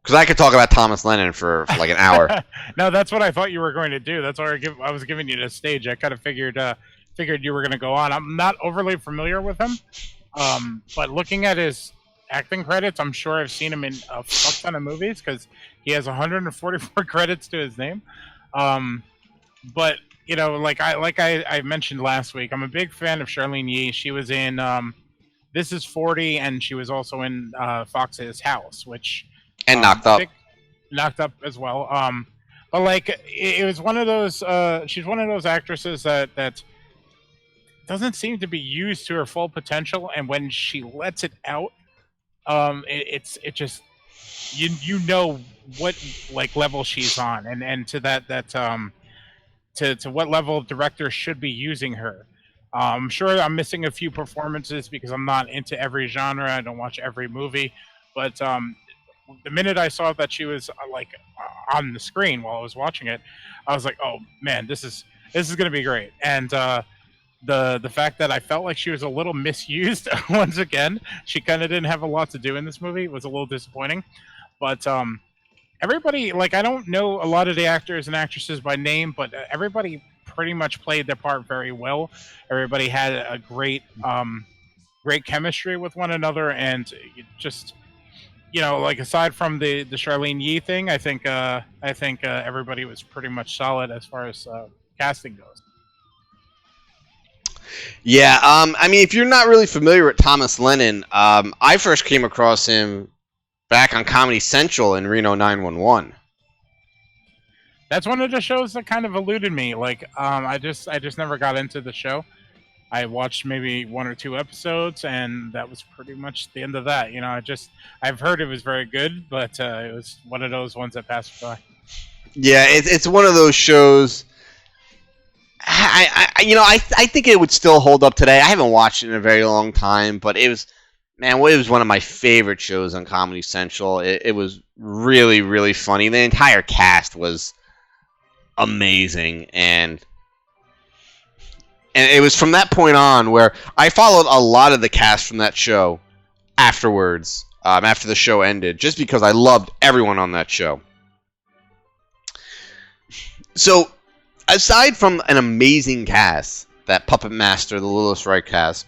Because I could talk about Thomas Lennon for like an hour. No, that's what I thought you were going to do. That's why I was giving you the stage. I kind of figured you were going to go on. I'm not overly familiar with him, but looking at his acting credits, I'm sure I've seen him in a fuck ton of movies because he has 144 credits to his name. But like I mentioned last week, I'm a big fan of Charlene Yee. She was in This Is 40, and she was also in Fox's House, which Knocked Up. Knocked Up as well. But like it was one of those. She's one of those actresses that doesn't seem to be used to her full potential, and when she lets it out, it just you know what like level she's on, and to that to what level directors should be using her. I'm sure I'm missing a few performances because I'm not into every genre. I don't watch every movie, but the minute I saw that she was on the screen while I was watching it, I was like, "Oh man, this is going to be great." And the fact that I felt like she was a little misused once again, she kind of didn't have a lot to do in this movie. It was a little disappointing, but everybody, I don't know a lot of the actors and actresses by name, but everybody pretty much played their part very well. Everybody had a great chemistry with one another, and just aside from the Charlene Yee thing, I think everybody was pretty much solid as far as casting goes. Yeah, I mean, if you're not really familiar with Thomas Lennon, I first came across him back on Comedy Central in Reno 911. That's one of the shows that kind of eluded me. I just never got into the show. I watched maybe one or two episodes, and that was pretty much the end of that. I've heard it was very good, but it was one of those ones that passed by. Yeah, it's one of those shows. I think it would still hold up today. I haven't watched it in a very long time, but it was one of my favorite shows on Comedy Central. It was really, really funny. The entire cast was amazing, and it was from that point on where I followed a lot of the cast from that show afterwards, after the show ended, just because I loved everyone on that show. So, aside from an amazing cast, that Puppet Master, the Littlest Reich cast,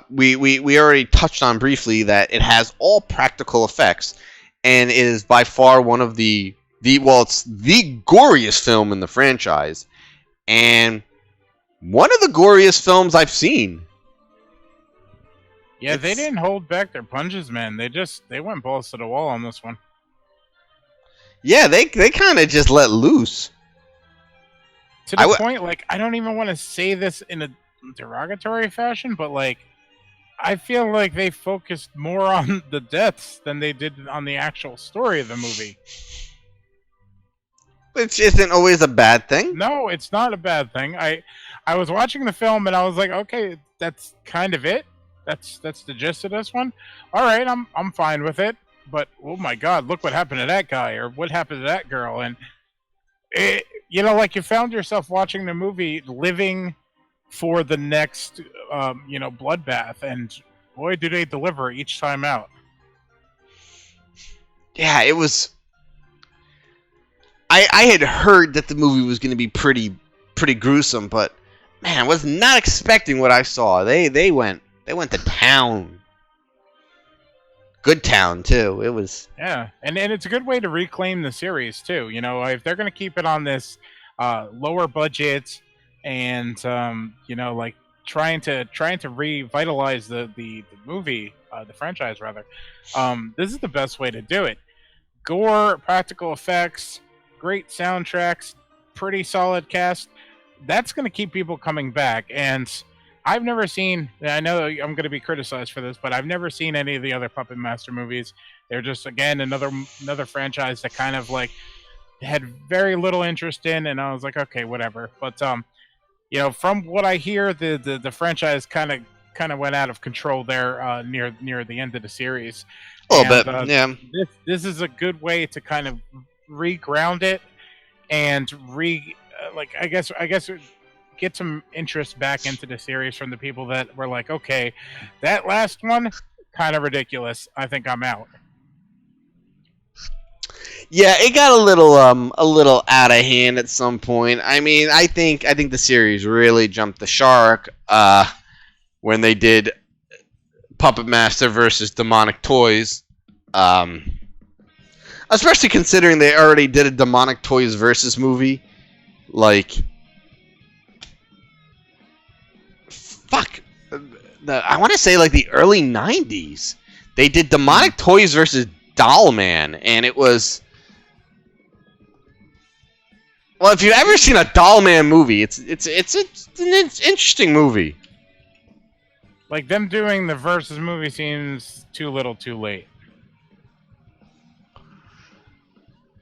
we already touched on briefly that it has all practical effects, and it is by far one of it's the goriest film in the franchise, and one of the goriest films I've seen. Yeah, they didn't hold back their punches, man. They went balls to the wall on this one. Yeah, they kind of just let loose. To the point, I don't even want to say this in a derogatory fashion, but I feel like they focused more on the deaths than they did on the actual story of the movie. Which isn't always a bad thing. No, it's not a bad thing. I was watching the film and I was like, okay, that's kind of it. That's the gist of this one. All right, I'm fine with it. But oh my God, look what happened to that guy, or what happened to that girl, and you found yourself watching the movie, living for the next bloodbath, and boy, do they deliver each time out. yeah, it was. I had heard that the movie was going to be pretty gruesome, but man, I was not expecting what I saw. They went to town. Good town too. It was. Yeah, and it's a good way to reclaim the series too. You know, if they're going to keep it on this lower budget and like trying to revitalize the movie, the franchise rather, this is the best way to do it. Gore, practical effects, great soundtracks, pretty solid cast. That's going to keep people coming back. And I've never seen, I know I'm going to be criticized for this, but I've never seen any of the other Puppet Master movies. They're just, again, another franchise that kind of like had very little interest in, and I was like, okay, whatever. But from what I hear, the franchise kind of went out of control there near the end of the series. A little bit, yeah. This is a good way to kind of re-ground it and I guess get some interest back into the series from the people that were like, okay, that last one kind of ridiculous. I think I'm out. Yeah, it got a little out of hand at some point. I mean, I think the series really jumped the shark when they did Puppet Master versus Demonic Toys. Especially considering they already did a Demonic Toys versus movie. Like, fuck, I want to say like the early 90s. They did Demonic Toys versus Doll Man, and it was... Well, if you've ever seen a Doll Man movie, it's an interesting movie. Like, them doing the versus movie seems too little too late.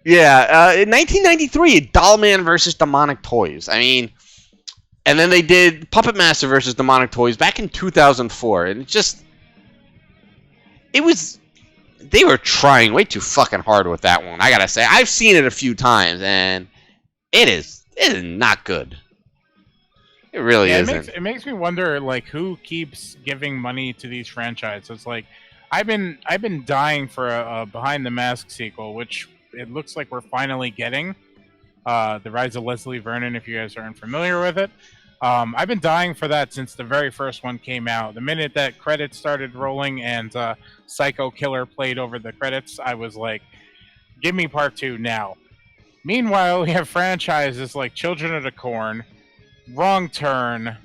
Yeah, in 1993, Doll Man versus Demonic Toys. I mean, and then they did Puppet Master versus Demonic Toys back in 2004, and they were trying way too fucking hard with that one. I gotta say, I've seen it a few times, and it is not good. It really isn't. It makes me wonder, like, who keeps giving money to these franchises. Like, I've been dying for a Behind the Mask sequel, which it looks like we're finally getting. The Rise of Leslie Vernon, if you guys aren't familiar with it. I've been dying for that since the very first one came out. The minute that credits started rolling and Psycho Killer played over the credits, I was like, give me part 2 now. Meanwhile, we have franchises like Children of the Corn, Wrong Turn,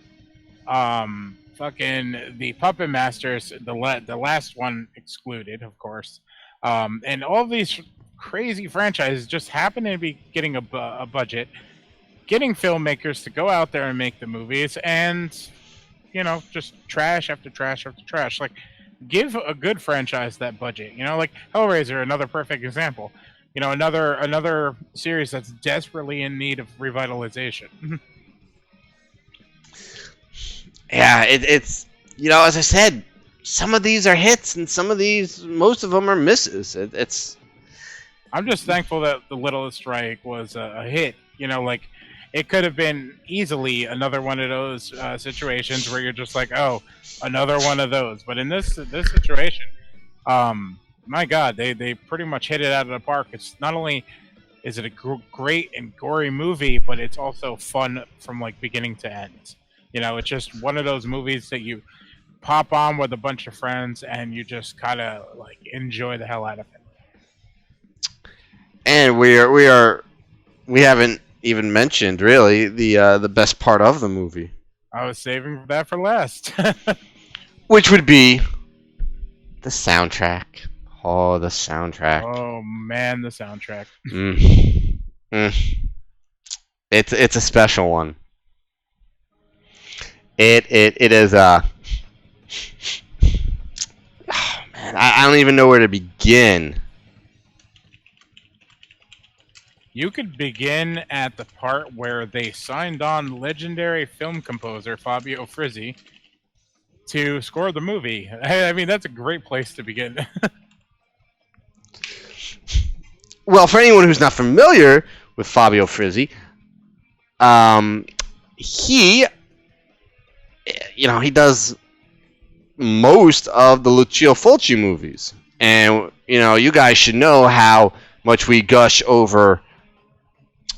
fucking the Puppet Masters, the last one excluded, of course, and all these crazy franchises just happen to be getting a budget, getting filmmakers to go out there and make the movies, and just trash after trash after trash. Like, give a good franchise that budget. Like Hellraiser, another perfect example. Another series that's desperately in need of revitalization. Yeah, it's as I said, some of these are hits and most of them are misses. I'm just thankful that The Littlest Reich was a hit. Like, it could have been easily another one of those situations where you're just like, oh, another one of those. But in this situation, my God, they pretty much hit it out of the park. It's not only is it a great and gory movie, but it's also fun from like beginning to end. It's just one of those movies that you pop on with a bunch of friends and you just kind of like enjoy the hell out of it. And we haven't even mentioned really the best part of the movie. I was saving that for last. Which would be the soundtrack. Oh, the soundtrack. Oh man, the soundtrack. It's a special one. It is oh man, I don't even know where to begin. You could begin at the part where they signed on legendary film composer Fabio Frizzi to score the movie. I mean, that's a great place to begin. Well, for anyone who's not familiar with Fabio Frizzi, he does most of the Lucio Fulci movies. And, you know, you guys should know how much we gush over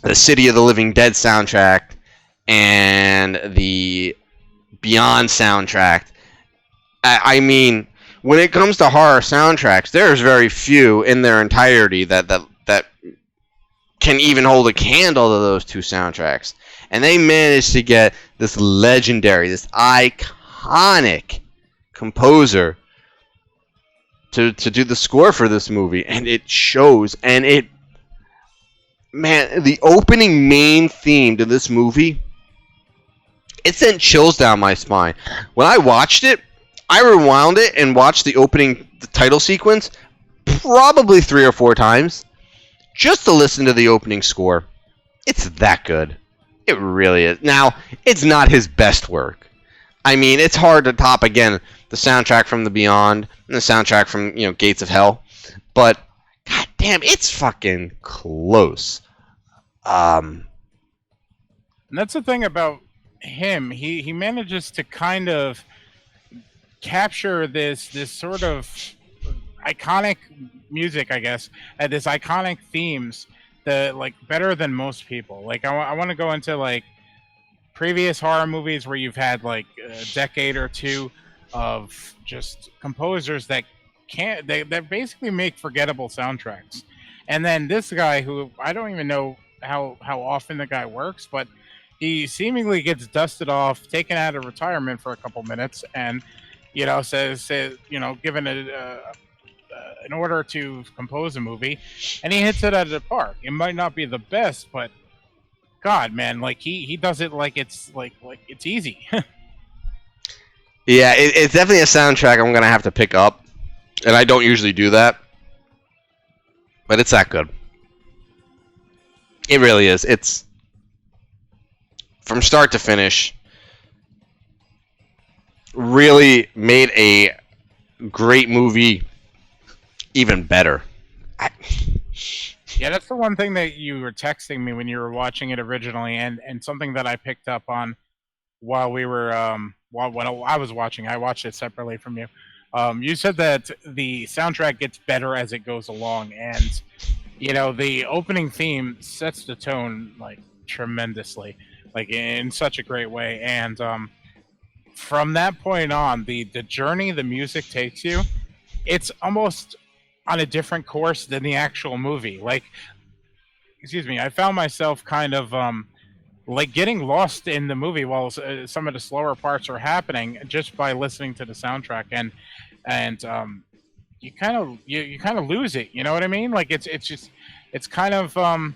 the City of the Living Dead soundtrack and the Beyond soundtrack. I mean, when it comes to horror soundtracks, there's very few in their entirety that can even hold a candle to those two soundtracks. And they managed to get this legendary, this iconic composer to do the score for this movie, and it shows. And the opening main theme to this movie, it sent chills down my spine. When I watched it, I rewound it and watched the title sequence probably 3 or 4 times just to listen to the opening score. It's that good. It really is. Now, it's not his best work. I mean, it's hard to top, again, the soundtrack from The Beyond and the soundtrack from, you know, Gates of Hell. But, goddamn, it's fucking close. And that's the thing about him. He manages to kind of capture this sort of iconic music, I guess, and this iconic themes that, like, better than most people. Like, I want to go into, like, previous horror movies where you've had, like, a decade or two of just composers that that basically make forgettable soundtracks. And then this guy, who I don't even know how often the guy works, but he seemingly gets dusted off, taken out of retirement for a couple minutes, and, you know, says you know, given an order to compose a movie, and he hits it out of the park. It might not be the best, but God, man, like he does it like it's like it's easy. Yeah, it's definitely a soundtrack I'm gonna have to pick up, and I don't usually do that, but it's that good. It really is. It's from start to finish. Really made a great movie even better. Yeah, that's the one thing that you were texting me when you were watching it originally, and something that I picked up on while we were when I was watching. I watched it separately from you. You said that the soundtrack gets better as it goes along, and, you know, the opening theme sets the tone, like, tremendously, like, in such a great way. And from that point on, the journey the music takes you, it's almost on a different course than the actual movie. Like, excuse me, I found myself kind of like getting lost in the movie while some of the slower parts are happening just by listening to the soundtrack, and you kind of lose it. You know what I mean? Like, it's kind of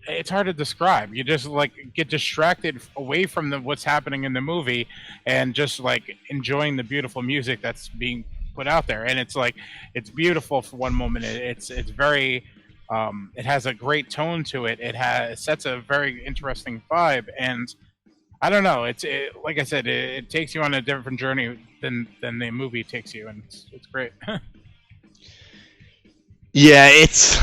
it's hard to describe. You just, like, get distracted away from what's happening in the movie and just, like, enjoying the beautiful music that's being put out there. And it's like, it's beautiful for one moment. It's very it has a great tone to it. It sets a very interesting vibe, and I don't know. Like I said, it takes you on a different journey than the movie takes you, and it's great. Yeah, it's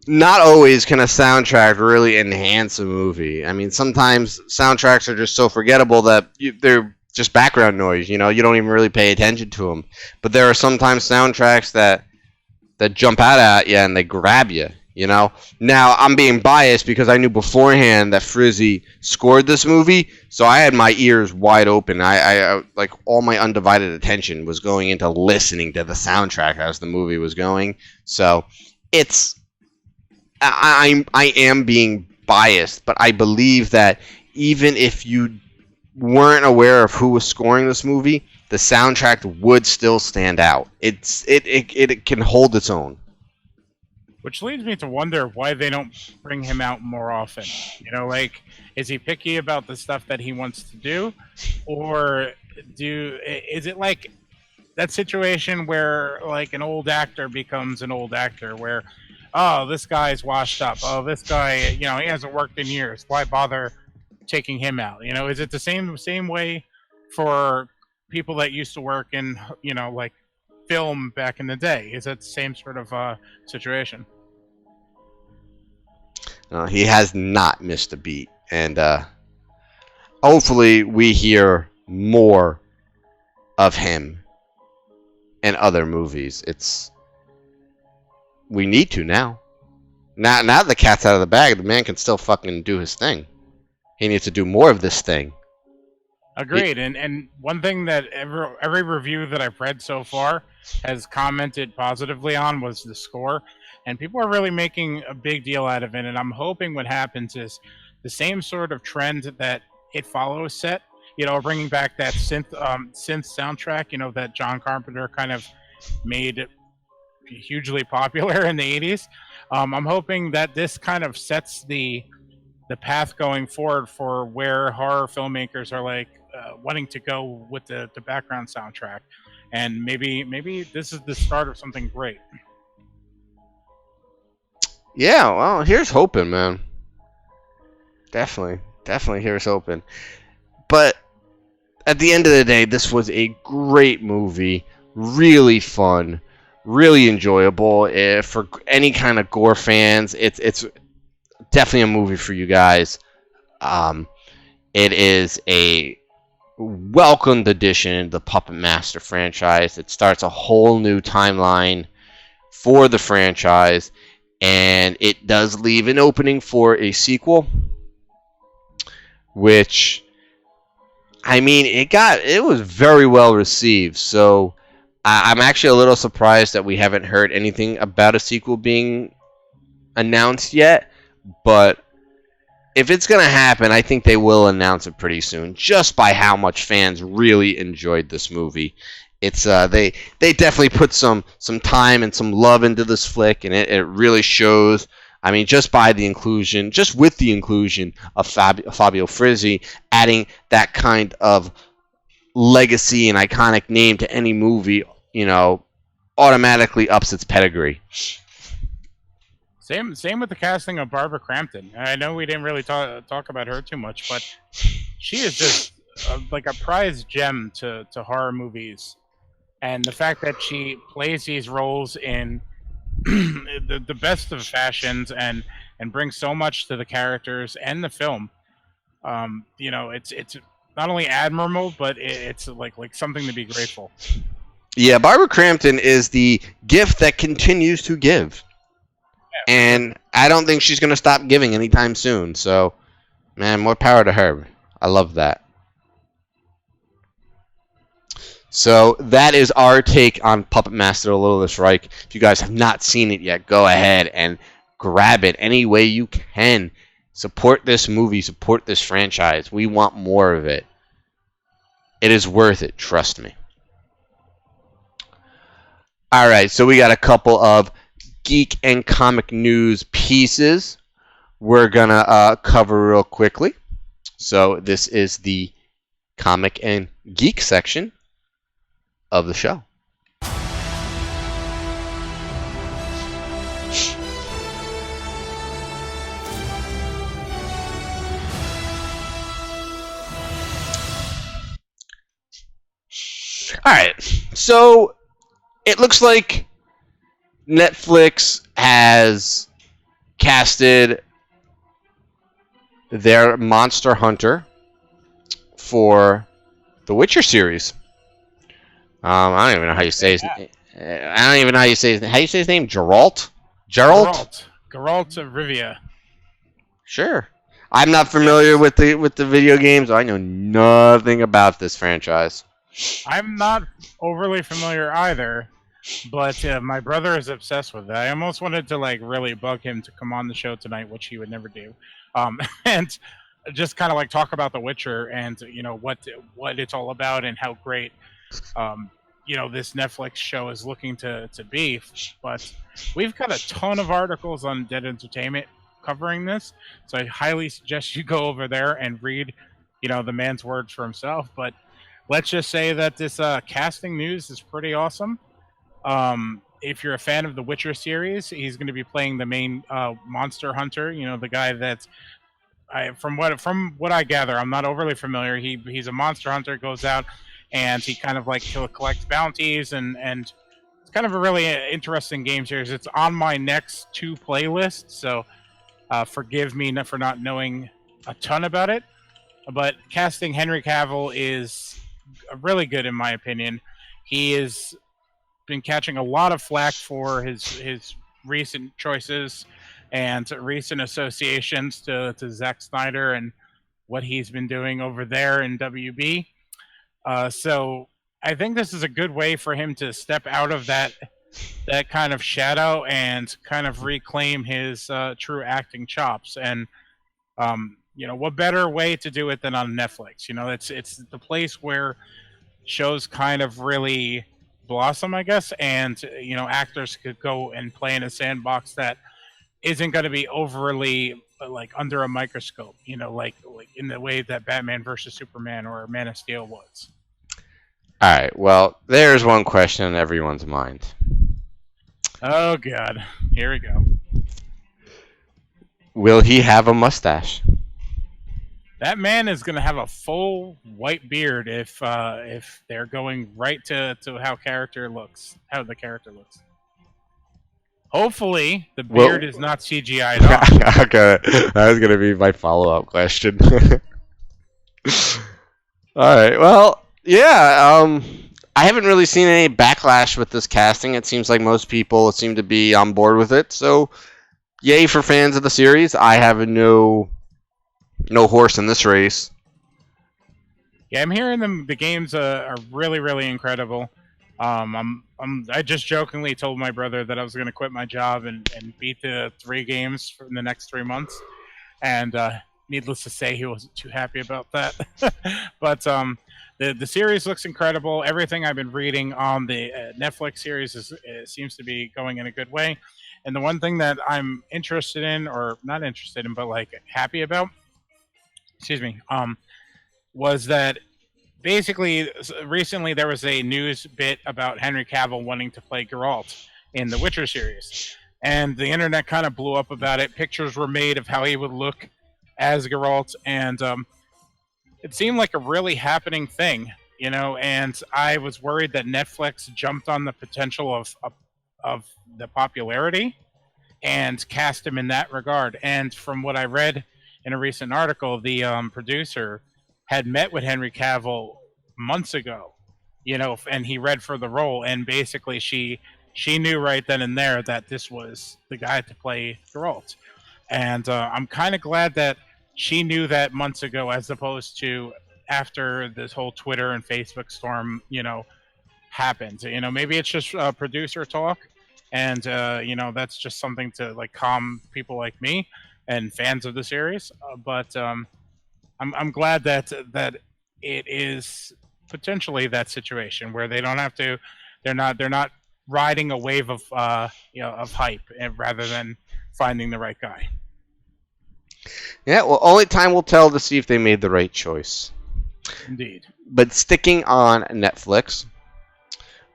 not always can a soundtrack really enhance a movie. I mean, sometimes soundtracks are just so forgettable that they're just background noise. You know, you don't even really pay attention to them. But there are sometimes soundtracks that jump out at you and they grab you. You know. Now, I'm being biased because I knew beforehand that Frizzy scored this movie, so I had my ears wide open. I like, all my undivided attention was going into listening to the soundtrack as the movie was going. So it's. I am being biased, but I believe that even if you weren't aware of who was scoring this movie, the soundtrack would still stand out. It can hold its own. Which leads me to wonder why they don't bring him out more often. You know, like, is he picky about the stuff that he wants to do, or is it like that situation where, like, an old actor becomes an old actor, where, oh, this guy's washed up. Oh, this guy, you know, he hasn't worked in years. Why bother taking him out? You know, is it the same way for people that used to work in, you know, like, film back in the day? Is it the same sort of situation? He has not missed a beat, and hopefully we hear more of him and other movies. We need to now. Now the cat's out of the bag, the man can still fucking do his thing. He needs to do more of this thing. Agreed. And one thing that every review that I've read so far has commented positively on was the score. And people are really making a big deal out of it. And I'm hoping what happens is the same sort of trend that It Follows set. Bringing back that synth soundtrack, that John Carpenter kind of made hugely popular in the 80s. I'm hoping that this kind of sets the path going forward for where horror filmmakers are wanting to go with the background soundtrack, and maybe this is the start of something great. Yeah, well, here's hoping, man. Definitely here's hoping. But at the end of the day, this was a great movie, really fun, really enjoyable. For any kind of gore fans, it's definitely a movie for you guys. It is a welcomed addition to the Puppet Master franchise. It starts a whole new timeline for the franchise, and it does leave an opening for a sequel, which, I mean, it was very well received. So I'm actually a little surprised that we haven't heard anything about a sequel being announced yet, but if it's going to happen, I think they will announce it pretty soon, just by how much fans really enjoyed this movie. It's they definitely put some time and some love into this flick, and it really shows. I mean, just with the inclusion of Fabio Frizzi, adding that kind of legacy and iconic name to any movie, automatically ups its pedigree. Same with the casting of Barbara Crampton. I know we didn't really talk about her too much, but she is just like a prized gem to horror movies. And the fact that she plays these roles in the best of fashions and brings so much to the characters and the film, it's not only admirable, but it's like something to be grateful. Yeah, Barbara Crampton is the gift that continues to give. And I don't think she's going to stop giving anytime soon. So, man, more power to her. I love that. So, that is our take on Puppet Master: Littlest Reich. If you guys have not seen it yet, go ahead and grab it any way you can. Support this movie. Support this franchise. We want more of it. It is worth it. Trust me. All right, so we got a couple of geek and comic news pieces we're gonna cover real quickly. So this is the comic and geek section of the show. All right, so it looks like Netflix has casted their Monster Hunter for the Witcher series. I don't even know how you say his name. I don't even know how you say his name. How do you say his name? Geralt of Rivia. Sure. I'm not familiar with the video games. I know nothing about this franchise. I'm not overly familiar either. But my brother is obsessed with it. I almost wanted to really bug him to come on the show tonight, which he would never do, and just kind of talk about The Witcher and what it's all about and how great this Netflix show is looking to be. But we've got a ton of articles on Dead Entertainment covering this, so I highly suggest you go over there and read the man's words for himself. But let's just say that this casting news is pretty awesome. If you're a fan of the Witcher series, he's going to be playing the main monster hunter. The guy that's, from what I gather, I'm not overly familiar. He's a monster hunter, goes out and he kind of he'll collect bounties, and it's kind of a really interesting game series. It's on my next 2 playlists, so forgive me for not knowing a ton about it. But casting Henry Cavill is really good in my opinion. He is been catching a lot of flack for his recent choices and recent associations to Zack Snyder and what he's been doing over there in WB. So I think this is a good way for him to step out of that kind of shadow and kind of reclaim his true acting chops. And what better way to do it than on Netflix? It's the place where shows kind of really blossom, I guess, and actors could go and play in a sandbox that isn't going to be overly like under a microscope, like in the way that Batman versus Superman or Man of Steel was. All right. Well, there's one question in everyone's mind. Oh God, here we go. Will he have a mustache? That man is going to have a full white beard if they're going right to how the character looks. Hopefully, the beard is not CGI'd on. Okay, that was going to be my follow-up question. All right, well, yeah, I haven't really seen any backlash with this casting. It seems like most people seem to be on board with it, so yay for fans of the series. I have no horse in this race. Yeah, I'm hearing the games are really, really incredible. I just jokingly told my brother that I was going to quit my job and beat the 3 games in the next 3 months, and needless to say, he wasn't too happy about that. But the series looks incredible. Everything I've been reading on the Netflix series seems to be going in a good way. And the one thing that I'm interested in, or not interested in, but like happy about, was that basically recently there was a news bit about Henry Cavill wanting to play Geralt in the Witcher series, and the internet kind of blew up about it. Pictures were made of how he would look as Geralt, and it seemed like a really happening thing, and I was worried that Netflix jumped on the potential of the popularity and cast him in that regard. And from what I read in a recent article, the producer had met with Henry Cavill months ago, and he read for the role, and basically she knew right then and there that this was the guy to play Geralt. And I'm kind of glad that she knew that months ago, as opposed to after this whole Twitter and Facebook storm, happened. Maybe it's just producer talk, and that's just something to like calm people like me and fans of the series. But I'm glad that it is potentially that situation where they don't have to. They're not riding a wave of of hype rather than finding the right guy. Yeah, well, only time will tell to see if they made the right choice. Indeed. But sticking on Netflix,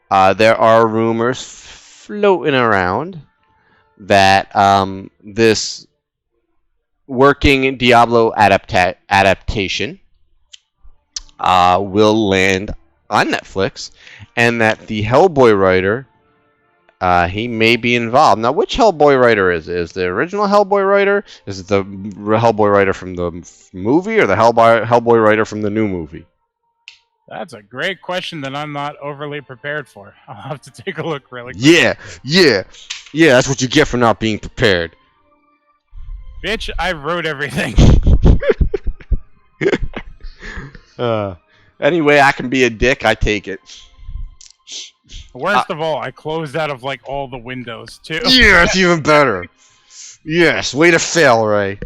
there are rumors floating around that this working Diablo adaptation will land on Netflix, and that the Hellboy writer, he may be involved. Now, which Hellboy writer is it? Is the original Hellboy writer? Is it the Hellboy writer from the movie, or the Hellboy writer from the new movie? That's a great question that I'm not overly prepared for. I'll have to take a look really quick. Yeah. That's what you get for not being prepared. Bitch, I wrote everything. Anyway, I can be a dick. I take it. Worst of all, I closed out of like all the windows too. Yes, even better. Yes, way to fail, Ray.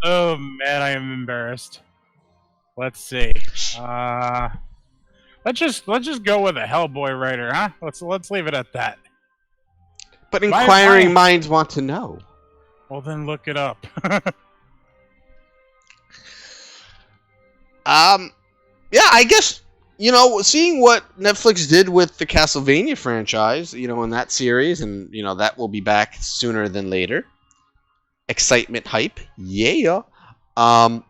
Oh man, I am embarrassed. Let's see. Let's just go with a Hellboy writer, huh? Let's leave it at that. But inquiring minds want to know. Well, then look it up. Yeah, I guess, seeing what Netflix did with the Castlevania franchise, in that series, and, that will be back sooner than later. Excitement, hype, yeah. I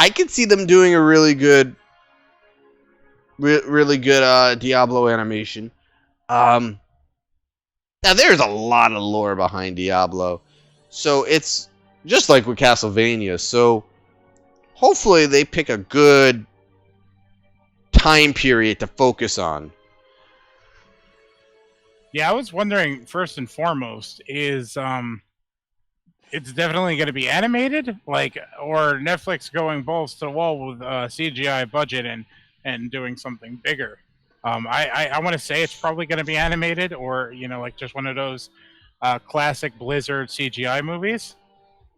could see them doing a really good Diablo animation. Now, there's a lot of lore behind Diablo, so it's just like with Castlevania, so hopefully they pick a good time period to focus on. Yeah, I was wondering first and foremost is it's definitely going to be animated, like, or Netflix going balls to the wall with CGI budget and doing something bigger. I want to say it's probably going to be animated, or like just one of those classic Blizzard CGI movies.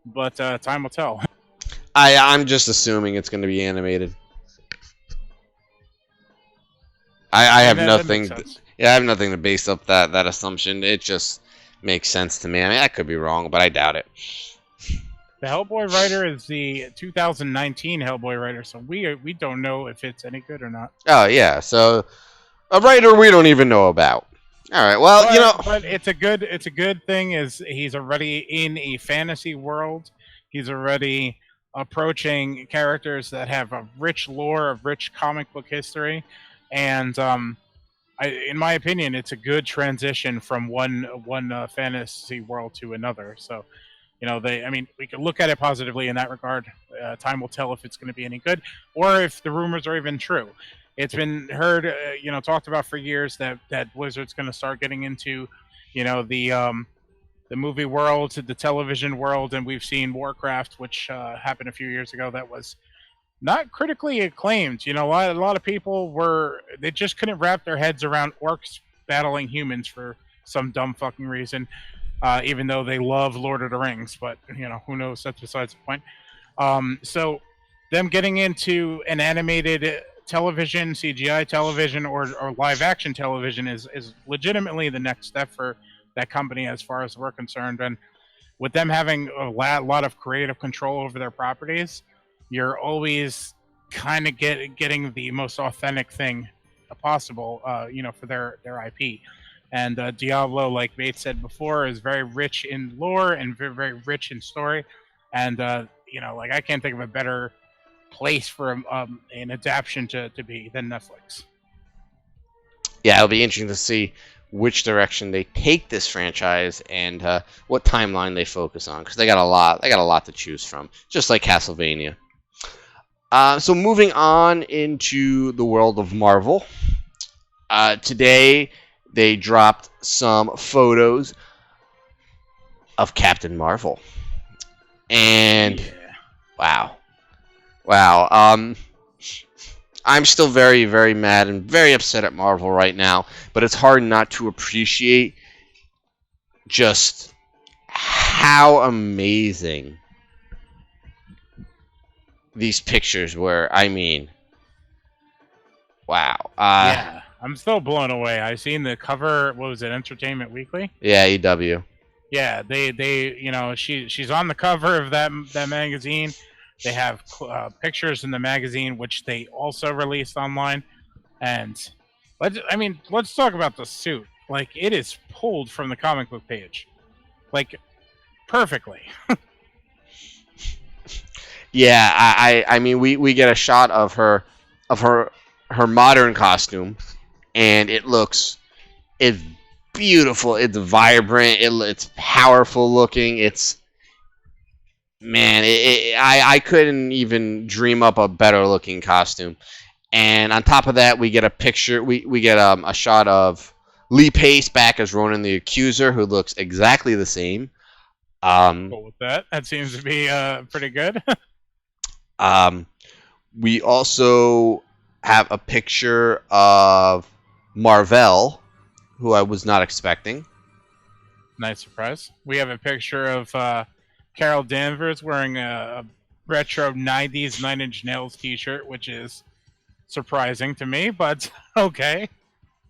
But time will tell. I'm just assuming it's going to be animated. I And have that makes nothing. sense. Yeah, I have nothing to base up that assumption. It just makes sense to me. I mean, I could be wrong, but I doubt it. The Hellboy writer is the 2019 Hellboy writer, so we don't know if it's any good or not. Oh yeah, so a writer we don't even know about. All right, well, But it's a good thing. Is he's already in a fantasy world. He's already approaching characters that have a rich lore, a rich comic book history, and in my opinion, it's a good transition from one fantasy world to another. So, we can look at it positively in that regard. Time will tell if it's going to be any good or if the rumors are even true. It's been heard, talked about for years that Blizzard's going to start getting into, the movie world, to the television world, and we've seen Warcraft, which happened a few years ago. That was not critically acclaimed. A lot of people they just couldn't wrap their heads around orcs battling humans for some dumb fucking reason. Even though they love Lord of the Rings, but who knows? That's besides the point. So them getting into an animated television, CGI television, or live action television is legitimately the next step for that company as far as we're concerned. And with them having a lot of creative control over their properties, you're always kind of getting the most authentic thing possible, for their IP. And Diablo, like Bates said before, is very rich in lore and very, very rich in story. And I can't think of a better place for an adaptation to be than Netflix. yeah, it'll be interesting to see which direction they take this franchise and what timeline they focus on, because they got a lot to choose from, just like Castlevania. So moving on into the world of Marvel, today they dropped some photos of Captain Marvel, and wow. I'm still very, very mad and very upset at Marvel right now, but it's hard not to appreciate just how amazing these pictures were. I mean, wow. Yeah, I'm still blown away. I seen the cover. What was it? Entertainment Weekly. Yeah, EW. Yeah, they she's on the cover of that magazine. They have pictures in the magazine, which they also released online. And let's talk about the suit. Like, it is pulled from the comic book page, like, perfectly. Yeah, I mean, we get a shot of her modern costume, and it's beautiful. It's vibrant. It's powerful looking. Man, I couldn't even dream up a better looking costume. And on top of that, we get a picture. We get a shot of Lee Pace back as Ronan the Accuser, who looks exactly the same. But with that seems to be pretty good. We also have a picture of Marvel, who I was not expecting. Nice surprise. We have a picture of Carol Danvers wearing a retro 90s Nine Inch Nails t-shirt, which is surprising to me, but okay.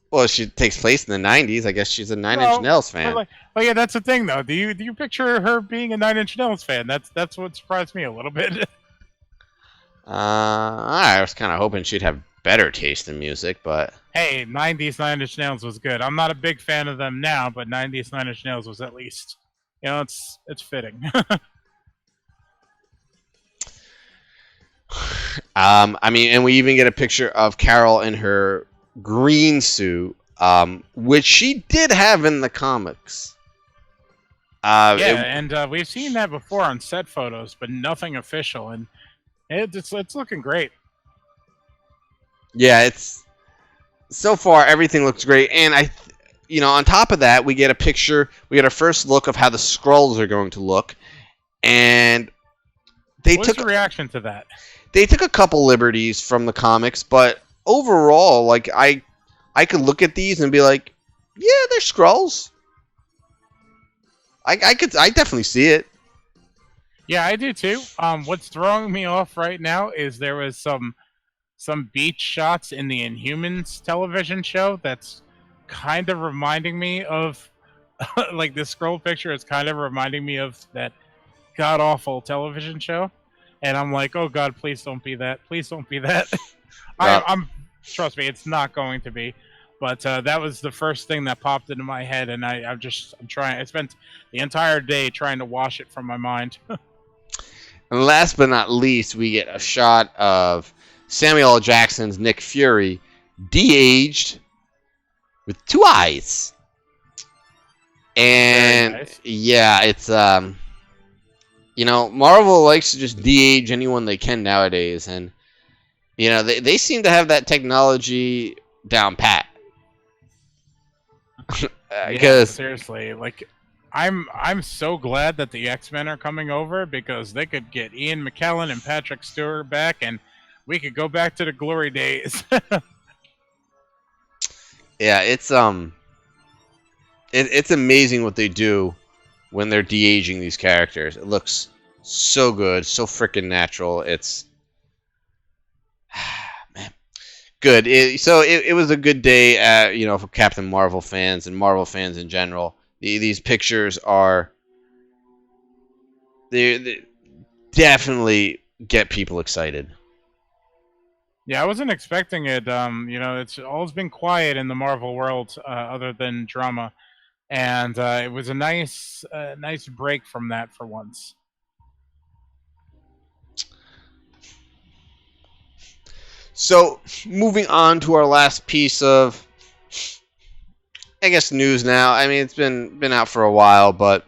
Well, she takes place in the 90s. I guess she's a Nine Inch Nails fan. Yeah, that's the thing, though. Do you picture her being a Nine Inch Nails fan? That's what surprised me a little bit. I was kind of hoping she'd have better taste in music, but hey, 90s Nine Inch Nails was good. I'm not a big fan of them now, but 90s Nine Inch Nails was at least, it's fitting. I mean, and we even get a picture of Carol in her green suit, which she did have in the comics. And we've seen that before on set photos, but nothing official, and it's looking great. Yeah, it's so far everything looks great, and on top of that, we get a picture. We get our first look of how the Skrulls are going to look, and What's your reaction to that? They took a couple liberties from the comics, but overall, like I could look at these and be like, yeah, they're Skrulls. I definitely see it. Yeah, I do too. What's throwing me off right now is there was some beach shots in the Inhumans television show that's kind of reminding me of like this scroll picture is kind of reminding me of that god awful television show, and I'm like, oh god, please don't be that. Please don't be that. I'm trust me, it's not going to be. But that was the first thing that popped into my head, and I'm trying. I spent the entire day trying to wash it from my mind. And last but not least, we get a shot of Samuel L. Jackson's Nick Fury, de-aged with 2 eyes. And nice. Yeah, it's Marvel likes to just de-age anyone they can nowadays, and they seem to have that technology down pat. Yeah, seriously, like I'm so glad that the X-Men are coming over, because they could get Ian McKellen and Patrick Stewart back, and we could go back to the glory days. Yeah, it's amazing what they do when they're de-aging these characters. It looks so good, so freaking natural. It's man, good. It was a good day, for Captain Marvel fans and Marvel fans in general. These pictures they definitely get people excited. Yeah, I wasn't expecting it. It's always been quiet in the Marvel world, other than drama, and it was a nice break from that for once. So, moving on to our last piece of, I guess, news now. I mean, it's been out for a while, but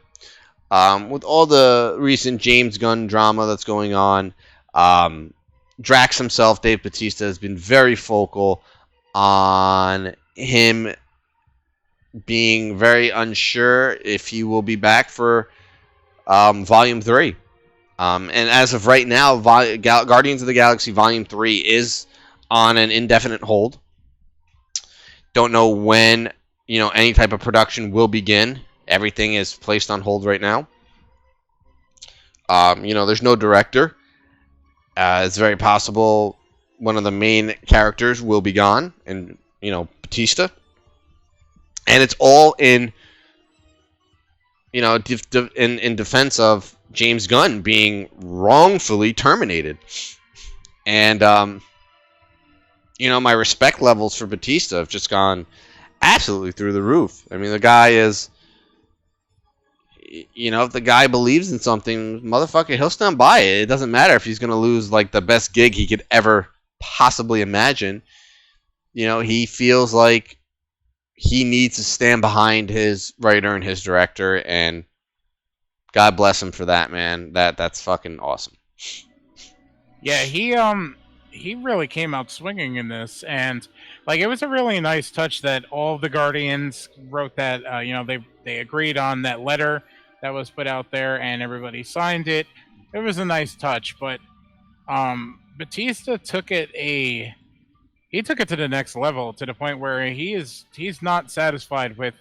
with all the recent James Gunn drama that's going on, Drax himself, Dave Bautista, has been very vocal on him being very unsure if he will be back for Volume 3. And as of right now, Guardians of the Galaxy Volume 3 is on an indefinite hold. Don't know when any type of production will begin. Everything is placed on hold right now. There's no director. It's very possible one of the main characters will be gone, and Bautista. And it's all in in defense of James Gunn being wrongfully terminated. And my respect levels for Bautista have just gone absolutely through the roof. I mean, the guy is, if the guy believes in something, motherfucker, he'll stand by it. It doesn't matter if he's going to lose, like, the best gig he could ever possibly imagine. He feels like he needs to stand behind his writer and his director, and God bless him for that, man. That's fucking awesome. Yeah, he really came out swinging in this, and like it was a really nice touch that all of the Guardians wrote that they agreed on that letter that was put out there, and everybody signed it. It was a nice touch, but Bautista took it to the next level, to the point where he's not satisfied with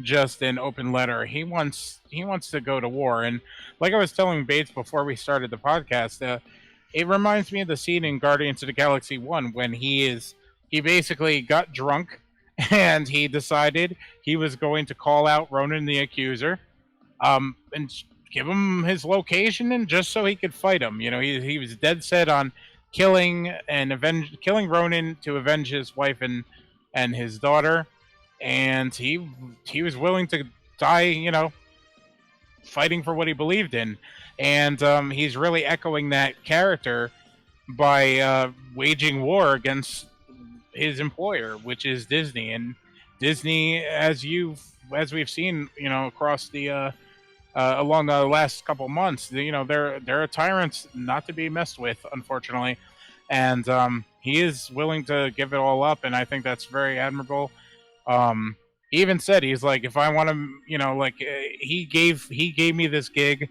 just an open letter. He wants to go to war, and like I was telling Bates before we started the podcast, it reminds me of the scene in Guardians of the Galaxy 1 when he basically got drunk and he decided he was going to call out Ronan the Accuser, and give him his location, and just so he could fight him. He was dead set on killing Ronan to avenge his wife and his daughter, and he was willing to die, fighting for what he believed in. And he's really echoing that character by waging war against his employer, which is Disney. And Disney, as we've seen, across the along the last couple months, they're a tyrant not to be messed with, unfortunately. And he is willing to give it all up, and I think that's very admirable. he even said he's like, if I want to, like he gave me this gig.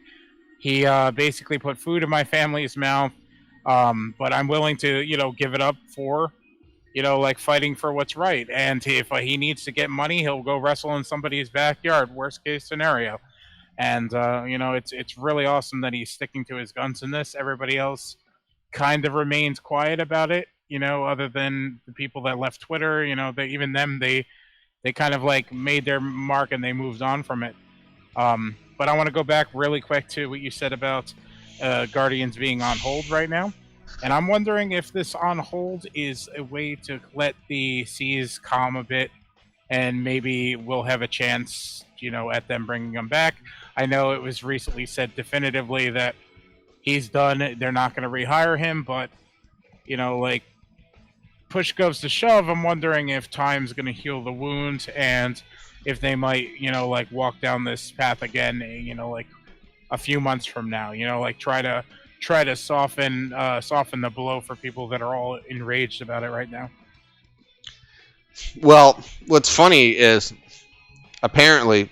He basically put food in my family's mouth, but I'm willing to give it up for like fighting for what's right. And if he needs to get money, he'll go wrestle in somebody's backyard. Worst case scenario. And it's really awesome that he's sticking to his guns in this. Everybody else kind of remains quiet about it. Other than the people that left Twitter. They kind of like made their mark and they moved on from it. But I want to go back really quick to what you said about Guardians being on hold right now. And I'm wondering if this on hold is a way to let the seas calm a bit and maybe we'll have a chance, at them bringing him back. I know it was recently said definitively that he's done. They're not going to rehire him, but, like, push goes to shove, I'm wondering if time's going to heal the wound and if they might, like walk down this path again, like a few months from now, like try to soften the blow for people that are all enraged about it right now. Well, what's funny is apparently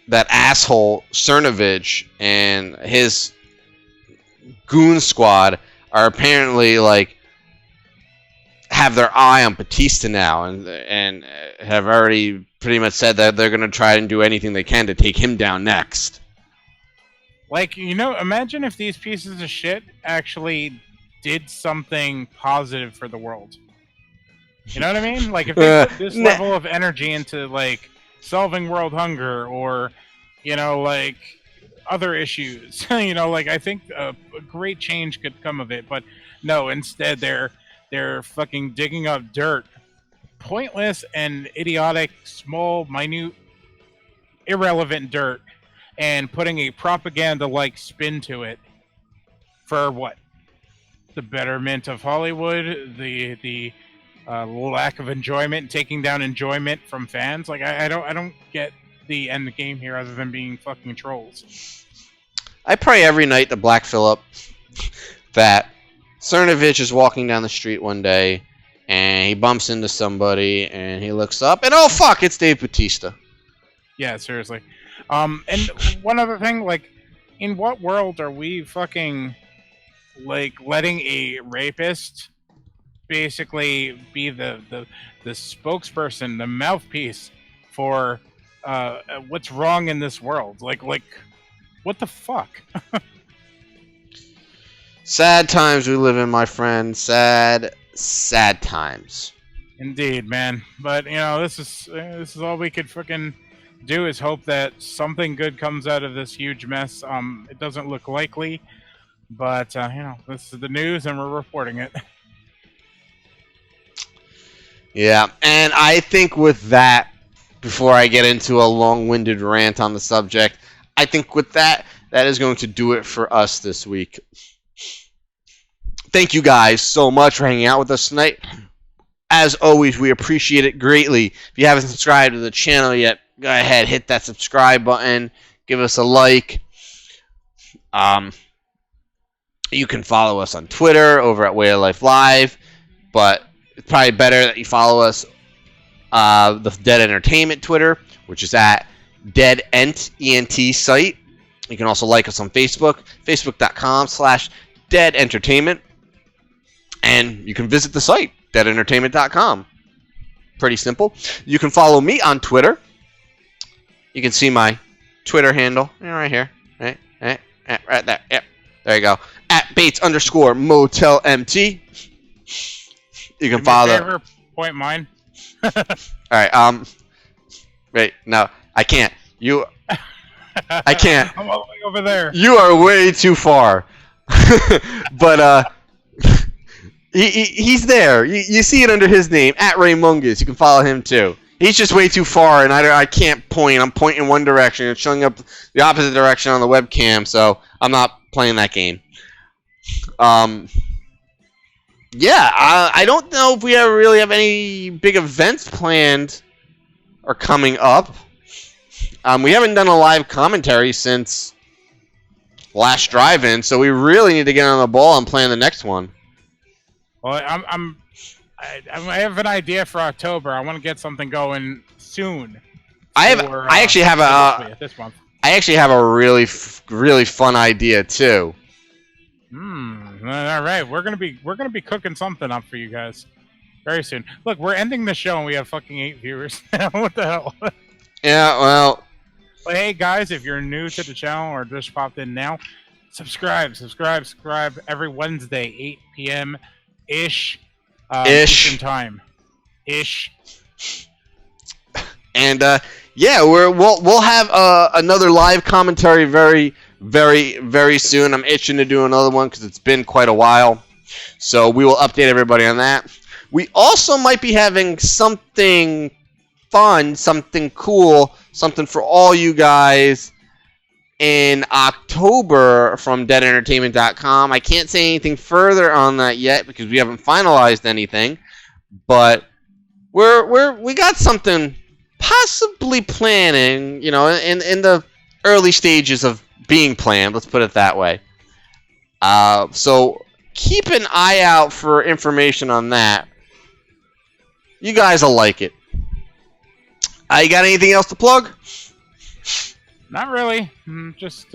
that asshole Cernovich and his goon squad are apparently like have their eye on Batista now and have already pretty much said that they're going to try and do anything they can to take him down next. Like, imagine if these pieces of shit actually did something positive for the world. You know what I mean? Like, if they put this level of energy into, like, solving world hunger or, like, other issues, like, I think a great change could come of it. But, no, instead they're fucking digging up dirt. Pointless and idiotic, small, minute, irrelevant dirt. And putting a propaganda-like spin to it for what? The betterment of Hollywood, the lack of enjoyment, taking down enjoyment from fans. Like I don't get the end game here other than being fucking trolls. I pray every night to Black Phillip that Cernovich is walking down the street one day and he bumps into somebody and he looks up and oh fuck, it's Dave Bautista. Yeah, seriously. And one other thing, like, in what world are we fucking, like, letting a rapist basically be the spokesperson, the mouthpiece for what's wrong in this world? Like, what the fuck? Sad times we live in, my friend. Sad times. Indeed, man. But, this is all we could fucking do is hope that something good comes out of this huge mess. It doesn't look likely, but this is the news and we're reporting it. Yeah, and I think with that, before I get into a long-winded rant on the subject, I think with that is going to do it for us this week. Thank you guys so much for hanging out with us tonight. As always, we appreciate it greatly. If you haven't subscribed to the channel yet, go ahead, hit that subscribe button, give us a like. You can follow us on Twitter over at Way of Life Live, but it's probably better that you follow us the Dead Entertainment Twitter, which is at Dead Ent site. You can also like us on Facebook, facebook.com/Dead Entertainment, and you can visit the site, deadentertainment.com. Pretty simple. You can follow me on Twitter. You can see my Twitter handle right here. Right there. Yep. There you go. At Bates_MotelMT. You can follow that. Point mine. Alright, wait, no, I can't. I can't. I'm all the way over there. You are way too far. But, he's there. You see it under his name, at Ray Mungus. You can follow him too. He's just way too far, and I can't point. I'm pointing one direction. It's showing up the opposite direction on the webcam, so I'm not playing that game. Yeah, I don't know if we really have any big events planned or coming up. We haven't done a live commentary since last drive-in, so we really need to get on the ball and plan the next one. Well, I'm I have an idea for October. I want to get something going soon. I actually have this month. I actually have a really fun idea too. All right, we're gonna be cooking something up for you guys very soon. Look, we're ending the show and we have fucking 8 viewers now. What the hell? Yeah, well. But hey guys, if you're new to the channel or just popped in now, subscribe every Wednesday, 8 p.m. ish. Eastern time. Ish. And yeah, we'll have another live commentary very soon. I'm itching to do another one because it's been quite a while. So we will update everybody on that. We also might be having something fun, something cool, something for all you guys in October from deadentertainment.com. I can't say anything further on that yet because we haven't finalized anything, but we got something possibly planning, you know, in the early stages of being planned, let's put it that way. So keep an eye out for information on that. You guys will like it. You got anything else to plug? Not really. Just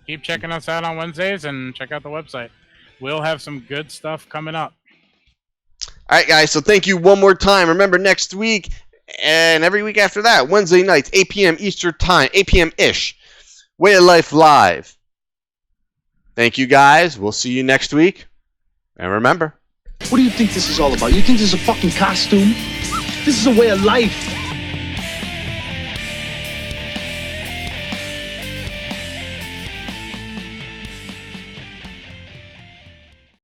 keep checking us out on Wednesdays and check out the website. We'll have some good stuff coming up. All right, guys. So thank you one more time. Remember, next week and every week after that, Wednesday nights, 8 p.m. Eastern Time, 8 p.m.-ish, Way of Life Live. Thank you, guys. We'll see you next week. And remember. What do you think this is all about? You think this is a fucking costume? This is a way of life.